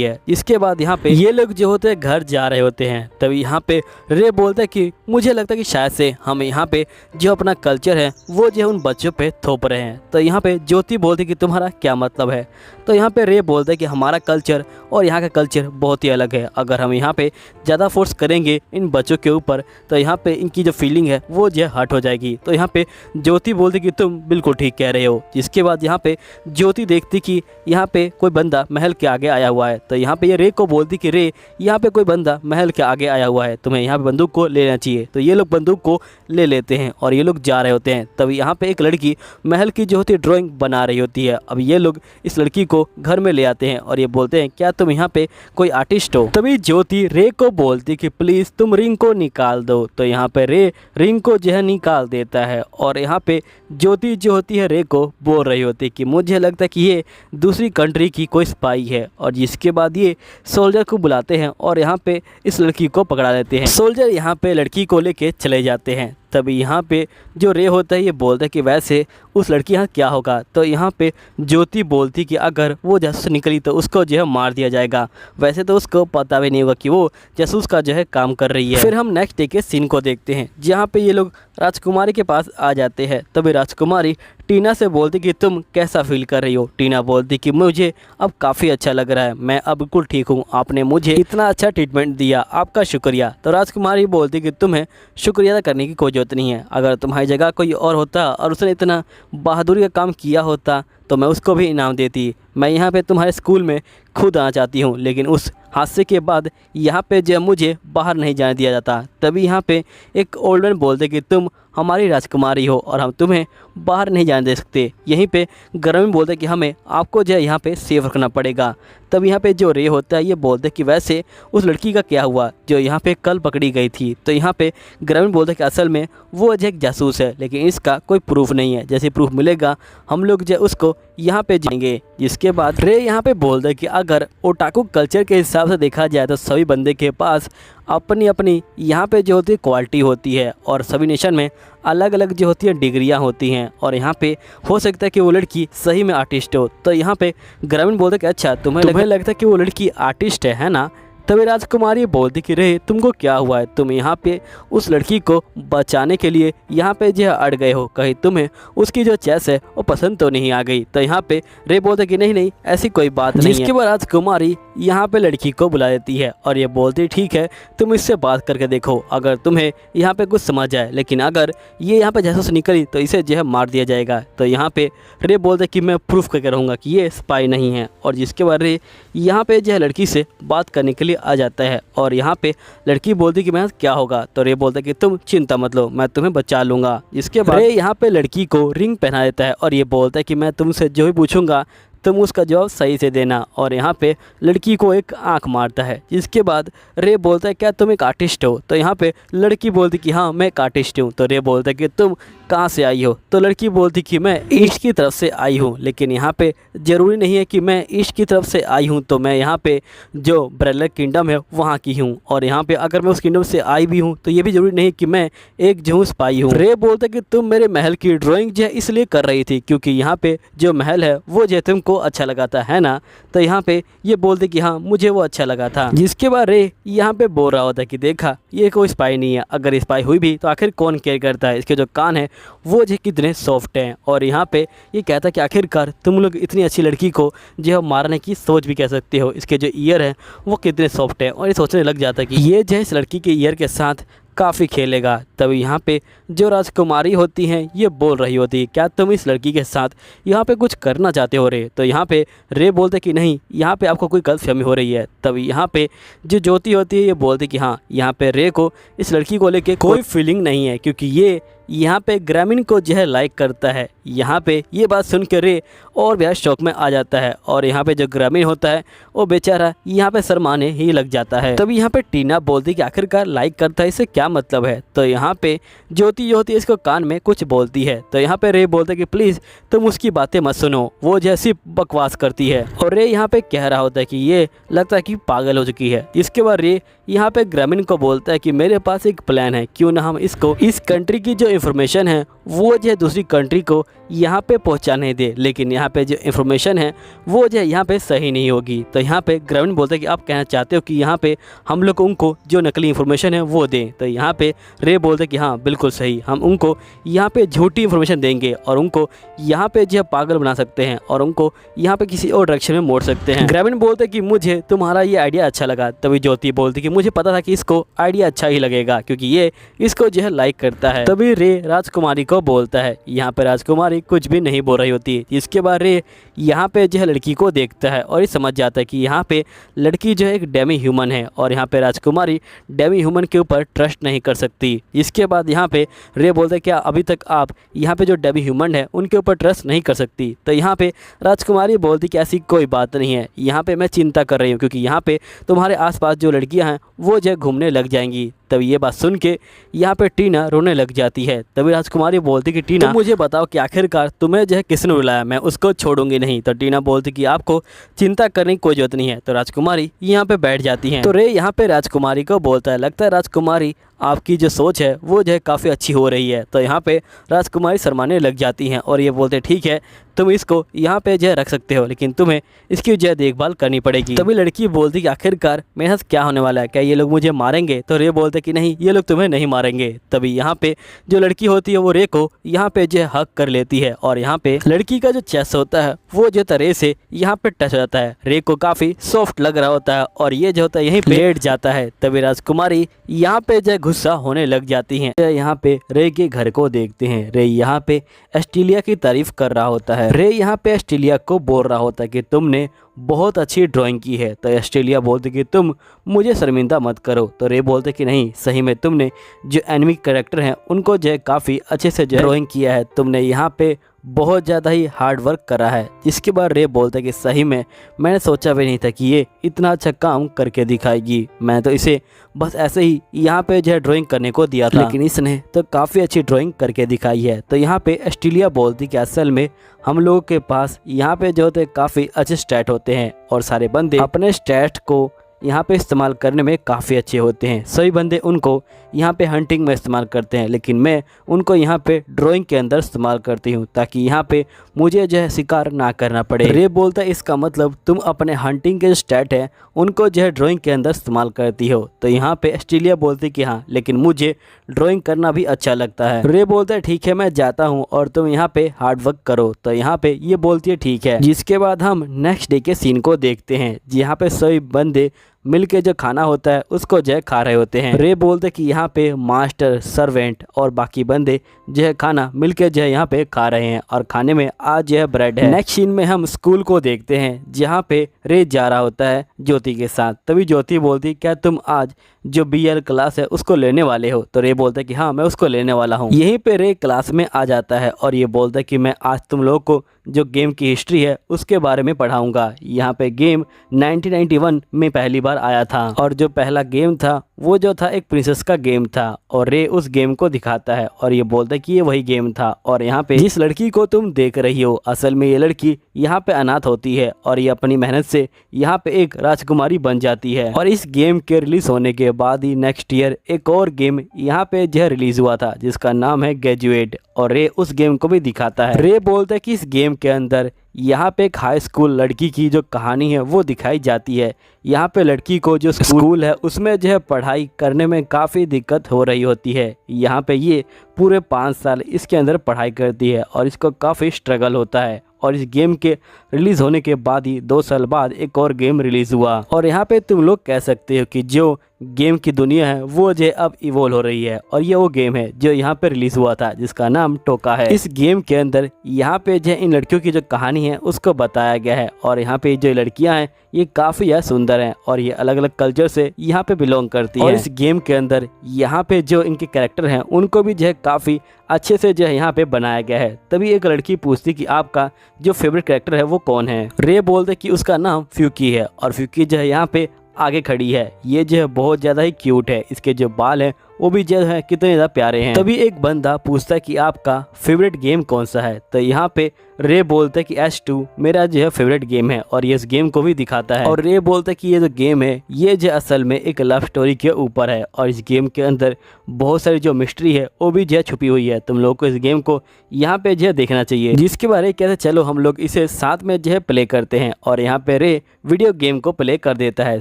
S1: है। इसके बाद यहाँ पे ये लोग जो होते हैं घर जा रहे होते हैं। तभी यहाँ पे रे बोलता है कि मुझे लगता है कि शायद से हम यहाँ पे जो अपना कल्चर है वो जो है उन बच्चों पे थोप रहे हैं। तो यहाँ पे ज्योति बोलती है कि तुम्हारा क्या मतलब है। तो यहाँ पे रे बोलता है कि हमारा कल्चर और यहाँ का कल्चर बहुत ही अलग है। अगर हम यहाँ पे ज़्यादा फोर्स करेंगे इन बच्चों के ऊपर तो यहाँ पे इनकी जो फीलिंग है वो जो है हर्ट हो जाएगी। तो यहाँ पे ज्योति बोलती कि तुम बिल्कुल ठीक कह रहे हो। जिसके बाद यहाँ पे ज्योति देखती कि यहाँ पे कोई बंदा महल के आगे आया हुआ है। तो यहाँ पे ये रे को बोलती कि रे यहाँ पे कोई बंदा महल के आगे आया हुआ है, तुम्हें यहाँ पे बंदूक को लेना चाहिए। तो ये लोग बंदूक को ले लेते हैं और ये लोग जा रहे होते हैं। तभी यहाँ पे एक लड़की महल की जो होती है ड्राइंग बना रही होती है। अब ये लोग इस लड़की को घर में ले आते हैं और ये बोलते हैं क्या तुम यहाँ पे कोई आर्टिस्ट हो। तभी ज्योति रे को बोलती कि प्लीज़ तुम रिंग को निकाल दो। तो यहाँ पे रे रिंग को जो है निकाल देता है और यहाँ पे ज्योति जो होती है रे को बोल रही होती है कि मुझे लगता है कि ये दूसरी कंट्री की कोई स्पाई है। और जिसके बाद ये सोल्जर को बुलाते हैं और यहाँ पे इस लड़की को पकड़ा लेते हैं। सोल्जर यहाँ पे लड़की को लेके चले जाते हैं। तभी यहाँ पे जो रे होता है ये बोलता है कि वैसे उस लड़की यहाँ क्या होगा। तो यहाँ पे ज्योति बोलती कि अगर वो जासूस निकली तो उसको जो है मार दिया जाएगा। वैसे तो उसको पता भी नहीं होगा कि वो जासूस का जो है काम कर रही है। फिर हम नेक्स्ट डे के सीन को देखते हैं जहाँ पे ये लोग राजकुमारी के पास आ जाते हैं। तभी राजकुमारी टीना से बोलती कि तुम कैसा फील कर रही हो। टीना बोलती कि मुझे अब काफ़ी अच्छा लग रहा है, मैं अब बिल्कुल ठीक हूँ, आपने मुझे इतना अच्छा ट्रीटमेंट दिया, आपका शुक्रिया। तो राजकुमारी बोलती कि तुम्हें शुक्रिया करने की कोई ज़रूरत नहीं है, अगर तुम्हारी जगह कोई और होता और उसने इतना बहादुरी का काम किया होता तो मैं उसको भी इनाम देती। मैं यहाँ पे तुम्हारे स्कूल में खुद आना चाहती हूँ लेकिन उस हादसे के बाद यहाँ पे जो मुझे बाहर नहीं जाने दिया जाता। तभी यहाँ पे एक ओल्ड मैन बोलते कि तुम हमारी राजकुमारी हो और हम तुम्हें बाहर नहीं जाने दे सकते। यहीं पे ग्रामीण बोलते कि हमें आपको जो है यहाँ पे सेफ रखना पड़ेगा। तब यहाँ पे जो रे होता है ये बोलते कि वैसे उस लड़की का क्या हुआ जो यहाँ पे कल पकड़ी गई थी। तो यहाँ पे ग्रामीण बोलते कि असल में वो जो एक जासूस है लेकिन इसका कोई प्रूफ नहीं है, जैसे प्रूफ मिलेगा हम लोग जो उसको यहाँ पे जाएंगे। जिसके बाद रे यहाँ पे बोलते हैं कि अगर ओटाकू कल्चर के हिसाब से देखा जाए तो सभी बंदे के पास अपनी अपनी यहाँ पे जो होती है क्वालिटी होती है और सभी नेशन में अलग अलग जो होती है डिग्रियाँ होती हैं और यहाँ पे हो सकता है कि वो लड़की सही में आर्टिस्ट हो। तो यहाँ पे ग्रामीण बोलते कि अच्छा तुम्हें लगता है कि वो लड़की आर्टिस्ट है ना। तभी राजकुमारी बोलती कि रे तुमको क्या हुआ है, तुम यहाँ पे उस लड़की को बचाने के लिए यहाँ पे जो अड़ गए हो, कहीं तुम्हें उसकी जो चॉइस है वो पसंद तो नहीं आ गई। तो यहाँ पे रे बोलते कि नहीं नहीं ऐसी कोई बात नहीं है। इसके बाद राजकुमारी यहाँ पे लड़की को बुला देती है और ये बोलती ठीक है तुम इससे बात करके देखो, अगर तुम्हें यहाँ पे कुछ समझ आए, लेकिन अगर ये यहाँ पे जासूस निकली तो इसे जो है मार दिया जाएगा। तो यहाँ पे रे बोलते कि मैं प्रूफ करके रहूँगा कि ये स्पाई नहीं है। और जिसके बाद रे यहाँ पे जो है लड़की से बात करने के लिए आ जाता है और यहाँ पे लड़की बोलती कि मैं क्या होगा। तो रे बोलता कि तुम चिंता मत लो, मैं तुम्हें बचा लूँगा। जिसके बाद रे यहाँ पे लड़की को रिंग पहना देता है और ये बोलता है कि मैं तुमसे जो भी पूछूंगा तुम उसका जवाब सही से देना। और यहाँ पे लड़की को एक आंख मारता है। जिसके बाद रे बोलता है क्या तुम एक आर्टिस्ट हो। तो यहाँ पे लड़की बोलती कि हाँ मैं एक आर्टिस्ट हूँ। तो रे बोलता है कि तुम कहाँ से आई हो। तो लड़की बोलती कि मैं ईस्ट की तरफ से आई हूँ, लेकिन यहाँ पे ज़रूरी नहीं है कि मैं ईस्ट की तरफ से आई हूँ, तो मैं यहाँ पे जो ब्रेलर किंगडम है वहाँ की हूँ। और यहाँ पे अगर मैं उस किंगडम से आई भी हूँ तो ये भी ज़रूरी नहीं कि मैं एक जो स्पाई हूँ। रे बोलता है कि तुम मेरे महल की ड्राइंग जो है इसलिए कर रही थी क्योंकि यहाँ पे जो महल है वो जो तुमको अच्छा लगा था, है ना। तो यहाँ पे ये बोलते कि हाँ मुझे वो अच्छा लगा था। जिसके बाद रे यहाँ पे बोल रहा होता है कि देखा ये कोई स्पाई नहीं है, अगर स्पाई हुई भी तो आखिर कौन केयर करता है, इसके जो कान है वो जो कितने सॉफ्ट हैं। और यहाँ पे ये कहता है कि आखिरकार तुम लोग इतनी अच्छी लड़की को जो मारने की सोच भी कह सकते हो, इसके जो ईयर हैं वो कितने सॉफ्ट हैं। और ये सोचने लग जाता है कि ये जो इस लड़की के ईयर के साथ काफ़ी खेलेगा। तभी यहाँ पे जो राजकुमारी होती हैं ये बोल रही होती है क्या तुम इस लड़की के साथ यहाँ पे कुछ करना चाहते हो रे। तो यहाँ पे रे बोलते कि नहीं यहाँ पे आपको कोई गलतफहमी हो रही है। तभी यहाँ पे जो ज्योति होती है ये बोलती कि हाँ यहाँ पे रे को इस लड़की को लेके कोई फीलिंग नहीं है क्योंकि ये यहाँ पे ग्रामीण को जो है लाइक करता है। यहाँ पे ये बात सुन के रे और भी शौक में आ जाता है और यहाँ पे जो ग्रामीण होता है वो बेचारा यहाँ पे शर्माने ही लग जाता है। तभी यहाँ पे टीना बोलती कि आखिरकार लाइक करता है इससे क्या मतलब है। तो यहाँ पे ज्योति जो होती है इसको कान में कुछ बोलती है। तो यहाँ पे रे बोलते कि प्लीज़ तुम उसकी बातें मत सुनो, वो जैसी बकवास करती है। और रे यहाँ पे कह रहा होता है कि ये लगता है कि पागल हो चुकी है। इसके बाद रे यहाँ पे ग्रामीण को बोलता है कि मेरे पास एक प्लान है, क्यों ना हम इसको इस कंट्री की जो इन्फॉर्मेशन है वो जो है दूसरी कंट्री को यहाँ पे पहुँचाने दे, लेकिन यहाँ पे जो इन्फॉर्मेशन है वो जो है यहाँ पे सही नहीं होगी। तो यहाँ पे ग्रामीण बोलते हैं कि आप कहना चाहते हो कि यहाँ पे हम लोग उनको जो नकली इन्फॉर्मेशन है वो दें। तो यहाँ पे रे बोलते कि हाँ बिल्कुल सही, हम उनको यहाँ पे झूठी इन्फॉर्मेशन देंगे और उनको यहाँ पे जो है पागल बना सकते हैं और उनको यहाँ पे किसी और डायरेक्शन में मोड़ सकते हैं। ग्रामीण बोलते कि मुझे तुम्हारा ये आइडिया अच्छा लगा। तभी ज्योति बोलती कि मुझे पता था कि इसको आइडिया अच्छा ही लगेगा क्योंकि ये इसको जो है लाइक करता है। तभी रे राजकुमारी को बोलता है। यहाँ पे राजकुमारी कुछ भी नहीं बोल रही होती है। इसके बाद रे यहाँ पे जो है लड़की को देखता है और ये समझ जाता है कि यहाँ पे लड़की जो है एक डेमी ह्यूमन है और यहाँ पे राजकुमारी डेमी ह्यूमन के ऊपर ट्रस्ट नहीं कर सकती। इसके बाद यहाँ पे रे बोलते क्या अभी तक आप यहाँ पे जो डेमी ह्यूमन है उनके ऊपर ट्रस्ट नहीं कर सकती। तो यहाँ पे राजकुमारी बोलती कि ऐसी कोई बात नहीं है, यहाँ पे मैं चिंता कर रही हूँ क्योंकि यहाँ पे तुम्हारे आसपास जो लड़कियाँ हैं वो जो घूमने लग जाएंगी। तभी ये बात सुन के यहाँ पे टीना रोने लग जाती है। तभी राजकुमारी बोलती कि टीना मुझे बताओ कि आखिरकार तुम्हें जो है किसने बुलाया, मैं उसको छोड़ूंगी नहीं। तो टीना बोलती कि आपको चिंता करने की कोई जरूरत नहीं है। तो राजकुमारी यहाँ पे बैठ जाती हैं। तो रे यहाँ पे राजकुमारी को बोलता है लगता है राजकुमारी आपकी जो सोच है वो जो है काफ़ी अच्छी हो रही है। तो यहाँ पे राजकुमारी शर्माने लग जाती हैं और ये बोलते ठीक है तुम इसको यहाँ पे जो है रख सकते हो, लेकिन तुम्हें इसकी जो है देखभाल करनी पड़ेगी। तभी लड़की बोलती कि आखिरकार मेरे साथ क्या होने वाला है, क्या ये लोग मुझे मारेंगे। तो रे बोलते कि नहीं ये लोग तुम्हें नहीं मारेंगे। तभी यहाँ पे जो लड़की होती है वो रे को यहाँ पे जो है हक कर लेती है और यहाँ पे लड़की का जो चेस्ट होता है वो जो रे से यहाँ पे टच हो जाता है। रे को काफ़ी सॉफ्ट लग रहा होता है और ये जो होता है यहीं पे लेट जाता है। तभी राजकुमारी यहाँ पे जो गुस्सा होने लग जाती हैं। यहाँ पे रे के घर को देखते हैं। रे यहाँ पे ऑस्ट्रेलिया की तारीफ कर रहा होता है। रे यहाँ पे ऑस्ट्रेलिया को बोल रहा होता है कि तुमने बहुत अच्छी ड्राइंग की है। तो ऑस्ट्रेलिया बोलते कि तुम मुझे शर्मिंदा मत करो। तो रे बोलते कि नहीं सही में तुमने जो एनिमी कैरेक्टर हैं उनको जो है काफ़ी अच्छे से जो ड्राइंग किया है, तुमने यहाँ पे बहुत ज़्यादा ही हार्ड वर्क करा है। इसके बाद रे बोलते कि सही में मैंने सोचा भी नहीं था कि ये इतना अच्छा काम करके दिखाएगी, मैं तो इसे बस ऐसे ही यहाँ पे जो है ड्राइंग करने को दिया था, लेकिन इसने तो काफ़ी अच्छी ड्राइंग करके दिखाई है। तो यहाँ पे ऑस्ट्रेलिया बोलती कि असल में हम लोगों के पास यहाँ पे जो होते काफ़ी अच्छे स्टैट होते हैं और सारे बंदे अपने स्टैट को यहाँ पे इस्तेमाल करने में काफ़ी अच्छे होते हैं। सभी बंदे उनको यहाँ पे हंटिंग में इस्तेमाल करते हैं, लेकिन मैं उनको यहाँ पे ड्राइंग के अंदर इस्तेमाल करती हूँ ताकि यहाँ पे मुझे जो है शिकार ना करना पड़े। रे बोलता है इसका मतलब तुम अपने हंटिंग के जो स्टैट है उनको जो है ड्राइंग के अंदर इस्तेमाल करती हो। तो यहाँ पे ऑस्ट्रेलिया बोलती कि हाँ, लेकिन मुझे ड्राइंग करना भी अच्छा लगता है। रे बोलता है ठीक है मैं जाता हूँ और तुम यहाँ पे हार्ड वर्क करो। तो यहाँ पे ये बोलती है ठीक है। जिसके बाद हम नेक्स्ट डे के सीन को देखते हैं जहाँ पे सभी बंदे मिलके जो खाना होता है उसको जो है खा रहे होते हैं। रे बोलते कि यहाँ पे मास्टर, सर्वेंट और बाकी बंदे जो है खाना मिलके जो है यहाँ पे खा रहे हैं और खाने में आज जो है ब्रेड है। नेक्स्ट सीन में हम स्कूल को देखते हैं जहाँ पे रे जा रहा होता है ज्योति के साथ। तभी ज्योति बोलती क्या तुम आज जो BL क्लास है उसको लेने वाले हो? तो रे बोलता है कि हाँ मैं उसको लेने वाला हूँ। यहीं पे रे क्लास में आ जाता है और ये बोलता है कि मैं आज तुम लोगों को जो गेम की हिस्ट्री है उसके बारे में पढ़ाऊंगा। यहाँ पे गेम 1991 में पहली बार आया था और जो पहला गेम था वो जो था एक प्रिंसेस का गेम था और रे उस गेम को दिखाता है और ये बोलता है कि ये वही गेम था। और यहाँ पे जिस लड़की को तुम देख रही हो असल में ये लड़की यहाँ पे अनाथ होती है और ये अपनी मेहनत से यहाँ पे एक राजकुमारी बन जाती है। और इस गेम के रिलीज होने के बाद ही नेक्स्ट ईयर एक और गेम यहाँ पे जो रिलीज हुआ था जिसका नाम है ग्रेजुएट और रे उस गेम को भी दिखाता है। रे बोलता है कि इस गेम के अंदर यहाँ पे एक हाई स्कूल लड़की की जो कहानी है वो दिखाई जाती है। यहाँ पे लड़की को जो स्कूल है उसमें जो है पढ़ाई करने में काफ़ी दिक्कत हो रही होती है। यहाँ पे ये पूरे 5 साल इसके अंदर पढ़ाई करती है और इसको काफ़ी स्ट्रगल होता है। और इस गेम के रिलीज़ होने के बाद ही 2 साल बाद एक और गेम रिलीज़ हुआ और यहाँ पे तुम लोग कह सकते हो कि जो गेम की दुनिया है वो जो अब इवॉल्व हो रही है और ये वो गेम है जो यहाँ पे रिलीज़ हुआ था जिसका नाम टोका है। इस गेम के अंदर यहाँ पे जो इन लड़कियों की जो कहानी है उसको बताया गया है और यहाँ पे जो लड़कियाँ हैं ये काफ़ी सुंदर हैं और ये अलग अलग कल्चर से यहाँ पे बिलोंग करती हैं। और इस गेम के अंदर यहाँ पे जो इनके कैरेक्टर हैं उनको भी जो है काफ़ी अच्छे से जो है यहाँ पे बनाया गया है। तभी एक लड़की पूछती कि आपका जो फेवरेट कैरेक्टर है वो कौन है? रे बोलते कि उसका नाम फ्यूकी है और फ्यूकी जो है यहाँ पे आगे खड़ी है। ये जो है बहुत ज़्यादा ही क्यूट है, इसके जो बाल हैं वो भी जो है कितने ज़्यादा प्यारे हैं। तभी एक बंदा पूछता है कि आपका फेवरेट गेम कौन सा है? तो यहाँ पे रे बोलता है कि S2 मेरा जो है फेवरेट गेम है और ये इस गेम को भी दिखाता है। और रे बोलता है कि ये जो गेम है ये जो असल में एक लव स्टोरी के ऊपर है और इस गेम के अंदर बहुत सारी जो मिस्ट्री है वो भी जो है छुपी हुई है। तुम लोग को इस गेम को यहाँ पे जो है देखना चाहिए। जिसके बारे में कहते चलो हम लोग इसे साथ में जो है प्ले करते हैं और यहाँ पे रे वीडियो गेम को प्ले कर देता है।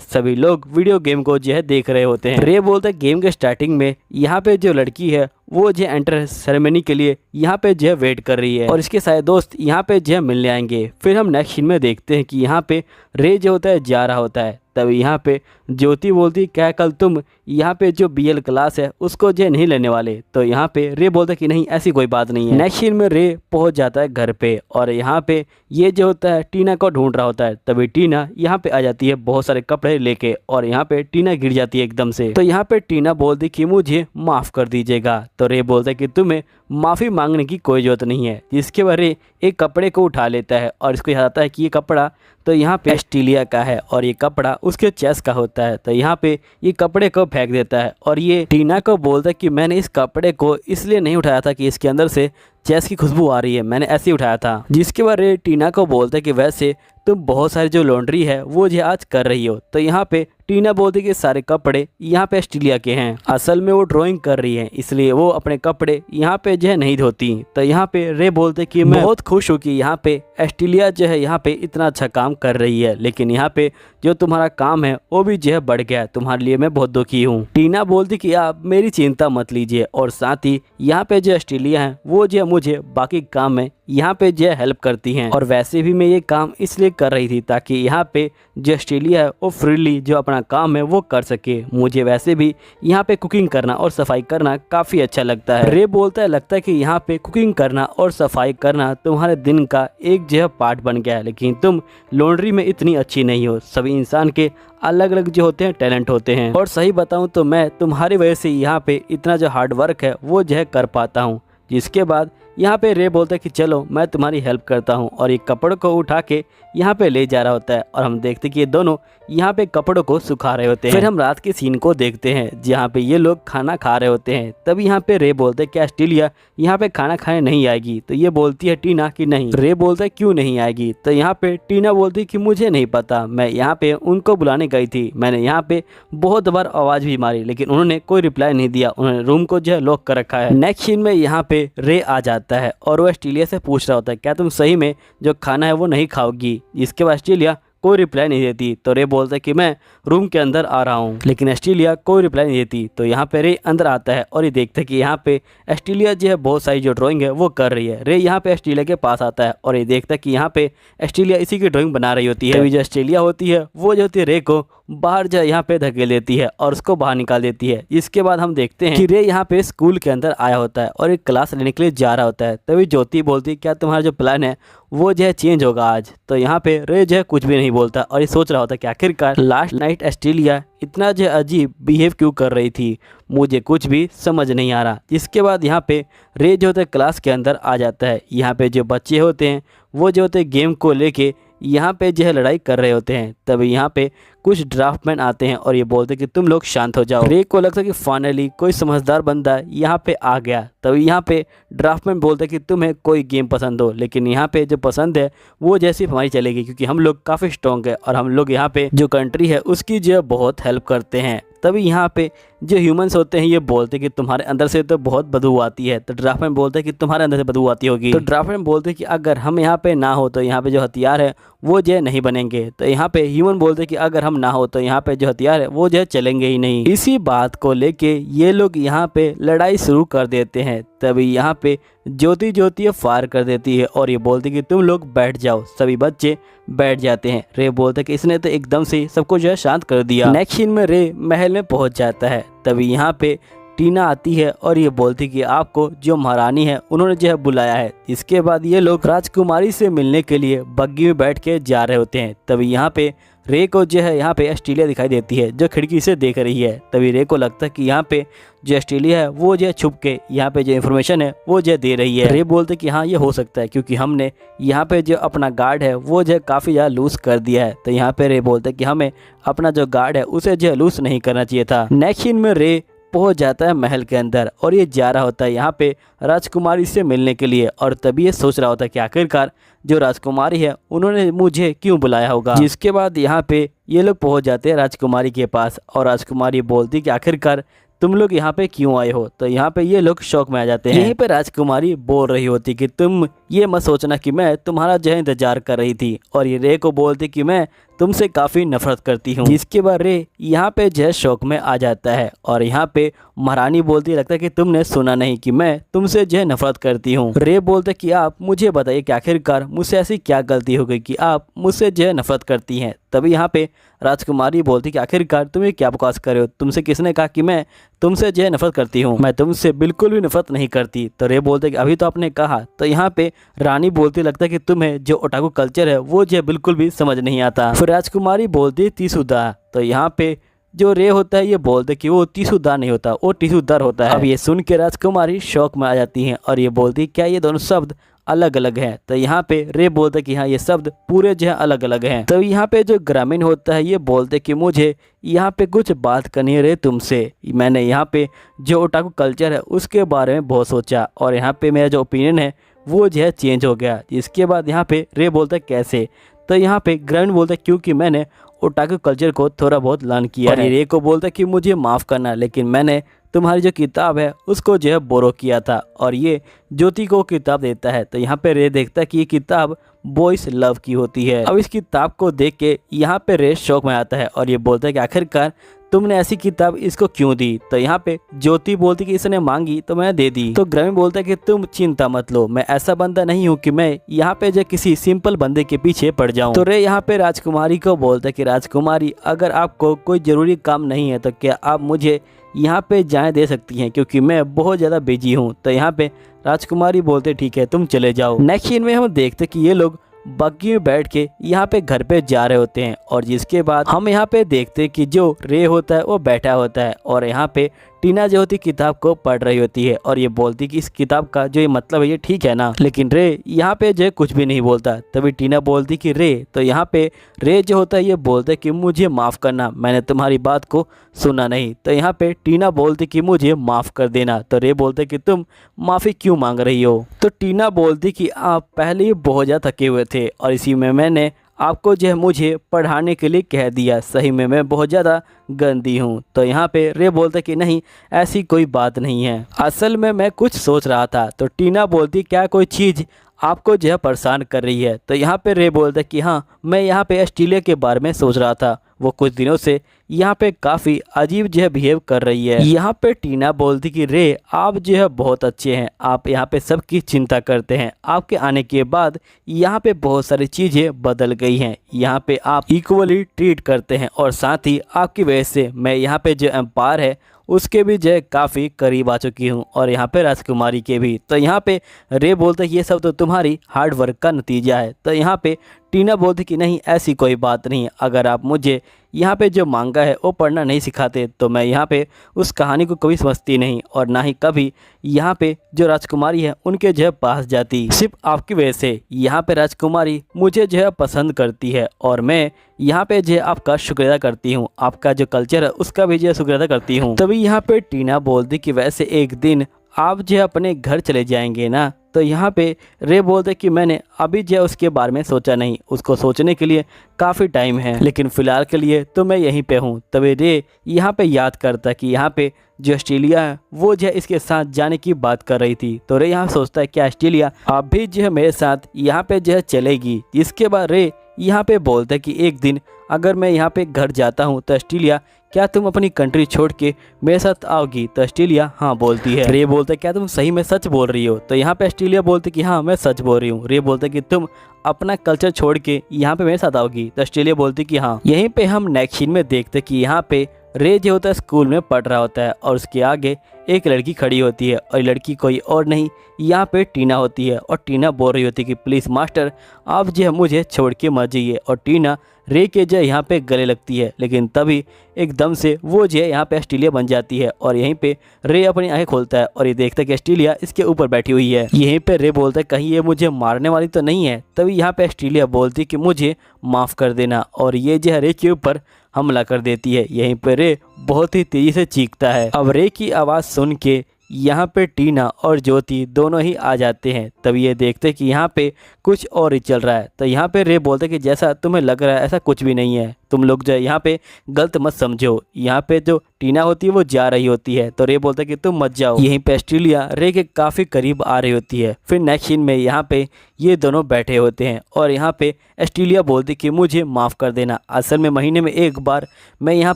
S1: सभी लोग वीडियो गेम को जो है देख रहे होते हैं। रे बोलता है गेम के स्टार्टिंग में यहाँ पे जो लड़की है वो जो एंटर सेरेमनी के लिए यहाँ पे जो है वेट कर रही है और इसके सारे दोस्त यहाँ पे जो है मिलने आएंगे। फिर हम नेक्स्ट सीन में देखते हैं कि यहाँ पे रे जो होता है जा रहा होता है। तब यहाँ पे ज्योति बोलती क्या कल तुम यहाँ पे जो BL क्लास है उसको जो नहीं लेने वाले? तो यहाँ पे रे बोलता कि नहीं ऐसी कोई बात नहीं है। नेक्स्ट सीन में रे पहुँच जाता है घर पे और यहाँ पे ये जो होता है टीना को ढूंढ रहा होता है। तभी टीना यहाँ पे आ जाती है बहुत सारे कपड़े लेके और यहाँ पे टीना गिर जाती है एकदम से। तो यहाँ पे टीना बोलती कि मुझे माफ़ कर दीजिएगा। तो रे बोलता है कि तुम्हें माफ़ी मांगने की कोई ज़रूरत नहीं है। जिसके बाद रे एक कपड़े को उठा लेता है और इसको याद आता है कि ये कपड़ा तो यहाँ पे ऑस्ट्रेलिया का है और ये कपड़ा उसके चेस्ट का होता है। तो यहाँ पे ये कपड़े को फेंक देता है और ये टीना को बोलता है कि मैंने इस कपड़े को इसलिए नहीं उठाया था कि इसके अंदर से चेस्ट की खुशबू आ रही है, मैंने ऐसे ही उठाया था। जिसके बाद रे टीना को बोलता है कि वैसे तुम बहुत सारी जो लॉन्ड्री है वो जो आज कर रही हो। तो यहाँ पे टीना बोलती कि सारे कपड़े यहाँ पे ऑस्ट्रेलिया के हैं। असल में वो ड्राइंग कर रही है इसलिए वो अपने कपड़े यहाँ पे जो है नहीं धोती। तो यहाँ पे रे बोलते कि मैं बहुत खुश हूँ कि यहाँ पे ऑस्ट्रेलिया जो है यहाँ पे इतना अच्छा काम कर रही है, लेकिन यहाँ पे जो तुम्हारा काम है वो भी जो है बढ़ गया है, तुम्हारे लिए मैं बहुत दुखी हूँ। टीना बोलती कि आप मेरी चिंता मत लीजिए और साथ ही यहाँ पे जो ऑस्ट्रेलिया है वो जो मुझे बाकी काम में यहाँ पे जो हेल्प करती हैं और वैसे भी मैं ये काम इसलिए कर रही थी ताकि यहाँ पे जो ऑस्ट्रेलिया है वो फ्रीली जो अपना काम है वो कर सके। मुझे वैसे भी यहाँ पे कुकिंग करना और सफाई करना काफ़ी अच्छा लगता है। रे बोलता है लगता है कि यहाँ पे कुकिंग करना और सफाई करना तुम्हारे दिन का एक जो पार्ट बन गया है, लेकिन तुम लॉन्ड्री में इतनी अच्छी नहीं हो। सभी इंसान के अलग अलग जो होते हैं टैलेंट होते हैं और सही बताऊँ तो मैं तुम्हारी वजह से यहाँ पे इतना जो हार्ड वर्क है वो जो है कर पाता हूँ। जिसके बाद यहाँ पे रे बोलता है कि चलो मैं तुम्हारी हेल्प करता हूँ, और ये कपड़ों को उठा के यहाँ पे ले जा रहा होता है। और हम देखते कि ये दोनों यहाँ पे कपड़ों को सुखा रहे होते हैं। फिर हम रात के सीन को देखते हैं जहाँ पे ये लोग खाना खा रहे होते हैं। तब यहाँ पे रे बोलते हैं क्या एस्टेलिया यहाँ पे खाना खाने नहीं आएगी? तो ये बोलती है टीना कि नहीं। रे बोलता है क्यों नहीं आएगी? तो यहाँ पे टीना बोलती है कि मुझे नहीं पता, मैं यहाँ पे उनको बुलाने गई थी, मैंने यहाँ पे बहुत बार आवाज़ भी मारी लेकिन उन्होंने कोई रिप्लाई नहीं दिया, उन्होंने रूम को जो है लॉक कर रखा है। नेक्स्ट सीन में यहाँ पे रे आ जाता है और वो एस्टेलिया से पूछ रहा होता है क्या तुम सही में जो खाना है वो नहीं खाओगी? इसके बाद एस्टेलिया कोई रिप्लाई नहीं देती। तो रे बोलता है कि मैं रूम के अंदर आ रहा हूँ, लेकिन एस्टेलिया कोई रिप्लाई नहीं देती। तो यहाँ पे रे अंदर आता है और ये देखता है कि यहाँ पे एस्टेलिया जो है बहुत सारी जो ड्राइंग है वो कर रही है। रे यहाँ पे एस्टेलिया के पास आता है और ये देखता है कि यहाँ पे एस्टेलिया इसी की ड्राइंग बना रही होती है। तभी जो एस्टेलिया होती है वो जो होती है रे को बाहर जो यहाँ पे धकेल देती है और उसको बाहर निकाल देती है। इसके बाद हम देखते हैं कि रे यहाँ पे स्कूल के अंदर आया होता है और एक क्लास लेने के लिए जा रहा होता है। तभी ज्योति बोलती है क्या तुम्हारा जो प्लान है वो जो है चेंज होगा आज? तो यहाँ पे रे जो है कुछ भी नहीं बोलता और ये सोच रहा होता है कि आखिरकार लास्ट नाइट एस्टेलिया इतना जो अजीब बिहेव क्यों कर रही थी, मुझे कुछ भी समझ नहीं आ रहा। इसके बाद यहाँ पे रे जो होता है क्लास के अंदर आ जाता है। यहाँ पे जो बच्चे होते हैं वो जो होते हैं गेम को लेके यहाँ पे जो है लड़ाई कर रहे होते हैं। तभी यहाँ पे कुछ ड्राफ्टमैन आते हैं और ये बोलते हैं कि तुम लोग शांत हो जाओ। रे को लगता है कि फाइनली कोई समझदार बंदा यहाँ पे आ गया। तभी यहाँ पे ड्राफ्टमैन बोलते हैं कि तुम्हें कोई गेम पसंद हो, लेकिन यहाँ पे जो पसंद है वो जैसी हमारी चलेगी क्योंकि हम लोग काफ़ी स्ट्रॉन्ग है और हम लोग यहाँ पे जो कंट्री है उसकी जो बहुत हेल्प करते हैं। तभी यहाँ पे जो ह्यूमंस होते हैं ये बोलते हैं कि तुम्हारे अंदर से तो बहुत बदबू आती है। तो ड्राफ्टमैन बोलते हैं कि तुम्हारे अंदर से बदबू आती होगी। तो ड्राफ्टमैन बोलते हैं कि अगर हम यहाँ पे ना हो तो यहाँ पे जो हथियार है वो जो नहीं बनेंगे। तो यहाँ पे ह्यूमन बोलते हैं कि अगर हम ना हो तो यहाँ पे जो हथियार है वो जो चलेंगे ही नहीं। इसी बात को लेके ये लोग यहाँ पे लड़ाई शुरू कर देते हैं। तभी यहाँ पे ज्योति फायर कर देती है और ये बोलती है कि तुम लोग बैठ जाओ। सभी बच्चे बैठ जाते हैं। रे बोलते हैं कि इसने तो एकदम से सबको जो है शांत कर दिया। नेक्स्ट सीन में रे महल में पहुंच जाता है। तभी यहाँ पे टीना आती है और ये बोलती कि आपको जो महारानी है उन्होंने जो है बुलाया है। इसके बाद ये लोग राजकुमारी से मिलने के लिए बग्गी में बैठ के जा रहे होते हैं। तभी यहाँ पे रे को जो है यहाँ पे एस्टेलिया दिखाई देती है जो खिड़की से देख रही है। तभी रे को लगता है कि यहाँ पे जो एस्टेलिया है वो जो है छुप के यहाँ पे जो इन्फॉर्मेशन है वो जो दे रही है। रे बोलते कि हाँ ये हो सकता है क्योंकि हमने यहाँ पे जो अपना गार्ड है वो जो काफ़ी ज़्यादा लूज कर दिया है। तो यहाँ पे रे बोलते कि हमें अपना जो गार्ड है उसे जो लूज नहीं करना चाहिए था। नेक्स्ट सीन में रे पहुंच जाता है महल के अंदर और ये जा रहा होता है यहाँ पे राजकुमारी से मिलने के लिए। और तभी ये सोच रहा होता है कि आखिरकार जो राजकुमारी है उन्होंने मुझे क्यों बुलाया होगा। जिसके बाद यहाँ पे ये लोग पहुंच जाते हैं राजकुमारी के पास और राजकुमारी बोलती कि आखिरकार तुम लोग यहाँ पे क्यों आए हो। तो यहाँ पे ये लोग शौक में आ जाते हैं। यहीं पे राजकुमारी बोल रही होती कि तुम ये मत सोचना कि मैं तुम्हारा जो है इंतजार कर रही थी, और ये रे को बोलती कि मैं तुमसे काफ़ी नफरत करती हूँ। जिसके बाद रे यहाँ पे जो है शौक में आ जाता है और यहाँ पे महारानी बोलती लगता है कि तुमने सुना नहीं कि मैं तुमसे जो है नफरत करती हूँ। रे बोलते कि आप मुझे बताइए कि आखिरकार मुझसे ऐसी क्या गलती हो गई कि आप मुझसे जो है नफरत करती हैं। तभी यहाँ पे राजकुमारी बोलती कि आखिरकार तुम ये क्या बकवास कर रहे हो, तुमसे किसने कहा कि मैं तुमसे जो है नफरत करती हूँ, मैं तुमसे बिल्कुल भी नफरत नहीं करती। तो रे बोलते कि अभी तो आपने कहा। तो यहाँ पे रानी बोलती लगता है कि तुम्हें जो ओटाकू कल्चर है वो जो बिल्कुल भी समझ नहीं आता। फिर राजकुमारी बोलती तीसुदा। तो यहाँ पे जो रे होता है ये बोलते कि वो तीसुदा नहीं होता, वो टीसुदर होता है। अब ये सुन के राजकुमारी शौक में आ जाती हैं और ये बोलती क्या ये दोनों शब्द अलग अलग हैं। तो यहाँ पे रे बोलते कि हाँ ये शब्द पूरे जो है अलग अलग हैं। तो यहाँ पे जो ग्रामीण होता है ये बोलते कि मुझे यहाँ पे कुछ बात करनी है रे तुमसे। मैंने यहाँ पे जो ओटाकू कल्चर है उसके बारे में बहुत सोचा और यहाँ पे मेरा जो ओपिनियन है वो जो है चेंज हो गया। इसके बाद यहाँ पे रे बोलता कैसे। तो यहाँ पे ग्रामीण बोलता क्योंकि मैंने ओटाकू कल्चर को थोड़ा बहुत लर्न किया है। रे को बोलता कि मुझे माफ़ करना, लेकिन मैंने तुम्हारी जो किताब है उसको जो है बोरो किया था। और ये ज्योति को किताब देता है। तो यहाँ पे रे देखता है कि ये किताब बॉयज लव की होती है। अब इस किताब को देख के यहाँ पे रे शौक में आता है और ये बोलता है कि आखिरकार तुमने ऐसी किताब इसको क्यों दी। तो यहाँ पे ज्योति बोलती कि इसने मांगी तो मैंने दे दी। तो ग्रामीण बोलता है कि तुम चिंता मत लो, मैं ऐसा बंदा नहीं हूँ कि मैं यहाँ पे जो किसी सिंपल बंदे के पीछे पड़ जाऊँ। तो रे यहाँ पे राजकुमारी को बोलता है कि राजकुमारी अगर आपको कोई ज़रूरी काम नहीं है तो क्या आप मुझे यहाँ पे जाने दे सकती हैं क्योंकि मैं बहुत ज़्यादा बिजी हूँ। तो यहाँ पे राजकुमारी बोलते ठीक है तुम चले जाओ। नेक्स्ट सीन में हम देखते कि ये लोग बग्गी में बैठ के यहाँ पे घर पे जा रहे होते हैं और जिसके बाद हम यहाँ पे देखते कि जो रे होता है वो बैठा होता है और यहाँ पे टीना जो होती किताब को पढ़ रही होती है और ये बोलती कि इस किताब का जो ये मतलब है ये ठीक है ना, लेकिन रे यहाँ पे जो है कुछ भी नहीं बोलता। तभी टीना बोलती कि रे, तो यहाँ पे रे जो होता है ये बोलता है कि मुझे माफ़ करना, मैंने तुम्हारी बात को सुना नहीं। तो यहाँ पे टीना बोलती कि मुझे माफ़ कर देना। तो रे बोलते कि तुम माफ़ी क्यों मांग रही हो। तो टीना बोलती कि आप पहले ही बहुत ज़्यादा थके हुए थे और इसी में मैंने आपको जो है मुझे पढ़ाने के लिए कह दिया, सही में मैं बहुत ज़्यादा गंदी हूँ। तो यहाँ पे रे बोलते कि नहीं, ऐसी कोई बात नहीं है, असल में मैं कुछ सोच रहा था। तो टीना बोलती क्या कोई चीज़ आपको जो है परेशान कर रही है। तो यहाँ पे रे बोलता कि हाँ, मैं यहाँ पे ऑस्ट्रेलिया के बारे में सोच रहा था, वो कुछ दिनों से यहाँ पे काफ़ी अजीब जो है बिहेव कर रही है। यहाँ पे टीना बोलती कि रे आप जो है बहुत अच्छे हैं, आप यहाँ पे सबकी चिंता करते हैं, आपके आने के बाद यहाँ पे बहुत सारी चीज़ें बदल गई हैं, यहाँ पे आप इक्वली ट्रीट करते हैं और साथ ही आपकी वजह से मैं यहाँ पे जो एम्पायर है उसके भी जो है काफ़ी करीब आ चुकी हूँ और यहाँ पे राजकुमारी के भी। तो यहाँ पे रे बोलते ये सब तो तुम्हारी हार्ड वर्क का नतीजा है। तो यहाँ पे टीना बोलती कि नहीं, ऐसी कोई बात नहीं, अगर आप मुझे यहाँ पे जो मांगा है वो पढ़ना नहीं सिखाते तो मैं यहाँ पे उस कहानी को कभी समझती नहीं और ना ही कभी यहाँ पे जो राजकुमारी है उनके जो है पास जाती। सिर्फ आपकी वजह से यहाँ पे राजकुमारी मुझे जो है पसंद करती है और मैं यहाँ पे जो है आपका शुक्रिया करती हूँ, आपका जो कल्चर है उसका भी जो है शुक्रिया करती हूँ। तभी यहाँ पे टीना बोलती कि वैसे एक दिन आप जो है अपने घर चले जाएंगे ना। तो यहाँ पे रे बोलते कि मैंने अभी जो है उसके बारे में सोचा नहीं, उसको सोचने के लिए काफ़ी टाइम है, लेकिन फ़िलहाल के लिए तो मैं यहीं पे हूँ। तभी रे यहाँ पे याद करता कि यहाँ पे जो ऑस्ट्रेलिया है वो जो है इसके साथ जाने की बात कर रही थी। तो रे यहाँ सोचता है कि ऑस्ट्रेलिया अब भी जो है मेरे साथ यहाँ पे जो है चलेगी। इसके बाद रे यहाँ पे बोलता है कि एक दिन अगर मैं यहाँ पे घर जाता हूँ तो ऑस्ट्रेलिया क्या तुम अपनी कंट्री छोड़ के मेरे साथ आओगी। तो ऑस्ट्रेलिया हाँ बोलती है। रे बोलता है क्या तुम सही में सच बोल रही हो। तो यहाँ पे ऑस्ट्रेलिया बोलती कि हाँ मैं सच बोल रही हूँ। रे बोलता है कि तुम अपना कल्चर छोड़ के यहाँ पे मेरे साथ आओगी। तो ऑस्ट्रेलिया बोलती कि हाँ। यहीं पे हम नेक्स्ट सीन में देखते कि यहाँ पे रे जो होता है स्कूल में पढ़ रहा होता है और उसके आगे एक लड़की खड़ी होती है और लड़की कोई और नहीं यहाँ पे टीना होती है और टीना बोल रही होती है कि प्लीज़ मास्टर आप जो है मुझे छोड़ के मत जाइए। और टीना रे के जो यहाँ पे गले लगती है, लेकिन तभी एकदम से वो जो है यहाँ पे ऑस्ट्रेलिया बन जाती है और यहीं पे रे अपनी आंखें खोलता है और ये देखता है कि ऑस्ट्रेलिया इसके ऊपर बैठी हुई है। यहीं पे रे बोलता है कहीं ये मुझे मारने वाली तो नहीं है। तभी यहाँ पे ऑस्ट्रेलिया बोलती है कि मुझे माफ़ कर देना और ये जो है रे के ऊपर हमला कर देती है। यहीं पे रे बहुत ही तेज़ी से चीखता है। अब रे की आवाज़ सुन के यहाँ पे टीना और ज्योति दोनों ही आ जाते हैं। तब ये देखते कि यहाँ पे कुछ और ही चल रहा है। तो यहाँ पे रे बोलते कि जैसा तुम्हें लग रहा है ऐसा कुछ भी नहीं है, तुम लोग जो है यहाँ पे गलत मत समझो। यहाँ पे जो टीना होती है वो जा रही होती है। तो रे बोलता है कि तुम मत जाओ। यहीं पे ऑस्ट्रेलिया रे के काफ़ी करीब आ रही होती है। फिर नेक्स्ट सीन में यहाँ पे ये दोनों बैठे होते हैं और यहाँ पे ऑस्ट्रेलिया बोलती कि मुझे माफ़ कर देना, असल में महीने में एक बार मैं यहाँ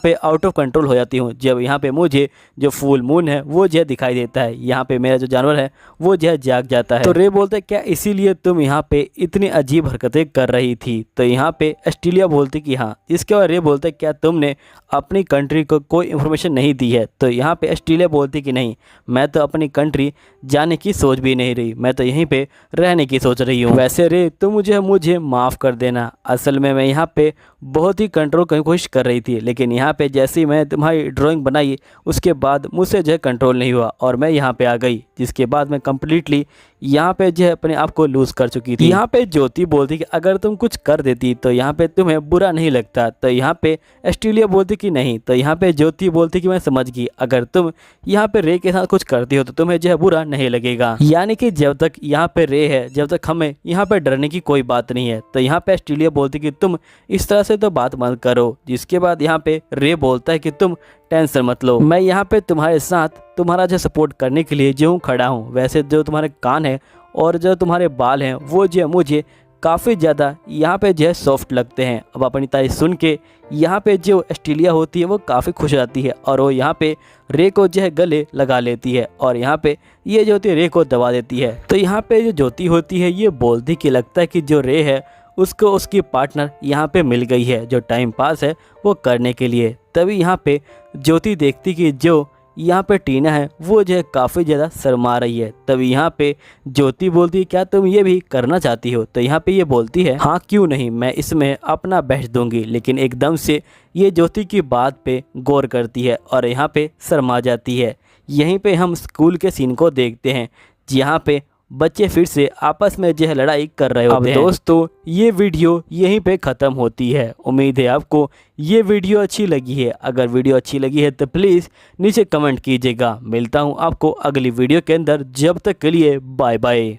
S1: पे आउट ऑफ कंट्रोल हो जाती हूँ, जब यहाँ पे मुझे जो फुल मून है वो जो दिखाई देता है, यहाँ पे मेरा जो जानवर है वो जो जाग जाता है। तो रे बोलते क्या इसीलिए तुम यहाँ पे इतनी अजीब हरकतें कर रही थी। तो यहाँ पे ऑस्ट्रेलिया बोलती कि हाँ। इसके बाद रे बोलते क्या तुमने अपनी कंट्री को कोई इन्फॉर्मेशन नहीं दी है। तो यहाँ पे ऑस्ट्रेलिया बोलती कि नहीं, मैं तो अपनी कंट्री जाने की सोच भी नहीं रही, मैं तो यहीं पे रहने की सोच रही हूँ। वैसे रे तुम मुझे माफ़ कर देना, असल में मैं यहाँ पे बहुत ही कंट्रोल करने की कोशिश कर रही थी, लेकिन यहाँ पे जैसे ही मैं तुम्हारी ड्राइंग बनाई उसके बाद मुझसे जो है कंट्रोल नहीं हुआ और मैं यहाँ पे आ गई, जिसके बाद मैं कम्प्लीटली यहाँ पे जो है अपने आप को लूज़ कर चुकी थी। यहाँ पे ज्योति बोलती कि अगर तुम कुछ कर देती तो यहाँ पे तुम्हें बुरा नहीं लगता। तो यहाँ पे ऑस्ट्रेलिया बोलती कि नहीं। तो यहाँ पे ज्योति बोलती कि मैं समझ गई, अगर तुम यहाँ पे रे के साथ कुछ करती हो तो तुम्हें जो है बुरा नहीं लगेगा। यानी कि जब तक यहाँ पे रे है जब तक हमें यहाँ पे डरने की कोई बात नहीं है। तो यहाँ पे ऑस्ट्रेलिया बोलती कि तुम इस तरह से तो बात मत करो। जिसके बाद यहाँ पे रे बोलता है कि तुम टेंशन मत लो, मैं यहाँ पे तुम्हारे साथ तुम्हारा जो सपोर्ट करने के लिए जो खड़ा हूँ। वैसे जो तुम्हारे कान है और जो तुम्हारे बाल हैं वो जो मुझे काफ़ी ज़्यादा यहाँ पे जो है सॉफ्ट लगते हैं। अब अपनी तारीफ सुन के यहाँ पे जो ऑस्ट्रेलिया होती है वो काफ़ी खुश हो जाती है और वो यहाँ पे रे को जो है गले लगा लेती है और यहाँ पे ये जो होती है रे को दबा देती है। तो यहाँ पे जो ज्योति होती है ये बोलती कि लगता है कि जो रे है उसको उसकी पार्टनर यहाँ पे मिल गई है जो टाइम पास है वो करने के लिए। तभी यहाँ पे ज्योति देखती कि जो यहाँ पे टीना है वो जो है काफ़ी ज़्यादा शर्मा रही है। तभी यहाँ पे ज्योति बोलती है क्या तुम ये भी करना चाहती हो? तो यहाँ पे ये बोलती है हाँ क्यों नहीं, मैं इसमें अपना बेस्ट दूंगी। लेकिन एकदम से ये ज्योति की बात पे गौर करती है और यहाँ पे शर्मा जाती है। यहीं पे हम स्कूल के सीन को देखते हैं जहाँ पे बच्चे फिर से आपस में जो है लड़ाई कर रहे होते हैं। दोस्तों ये वीडियो यहीं पे ख़त्म होती है। उम्मीद है आपको ये वीडियो अच्छी लगी है। अगर वीडियो अच्छी लगी है तो प्लीज़ नीचे कमेंट कीजिएगा। मिलता हूँ आपको अगली वीडियो के अंदर, जब तक के लिए बाय बाय।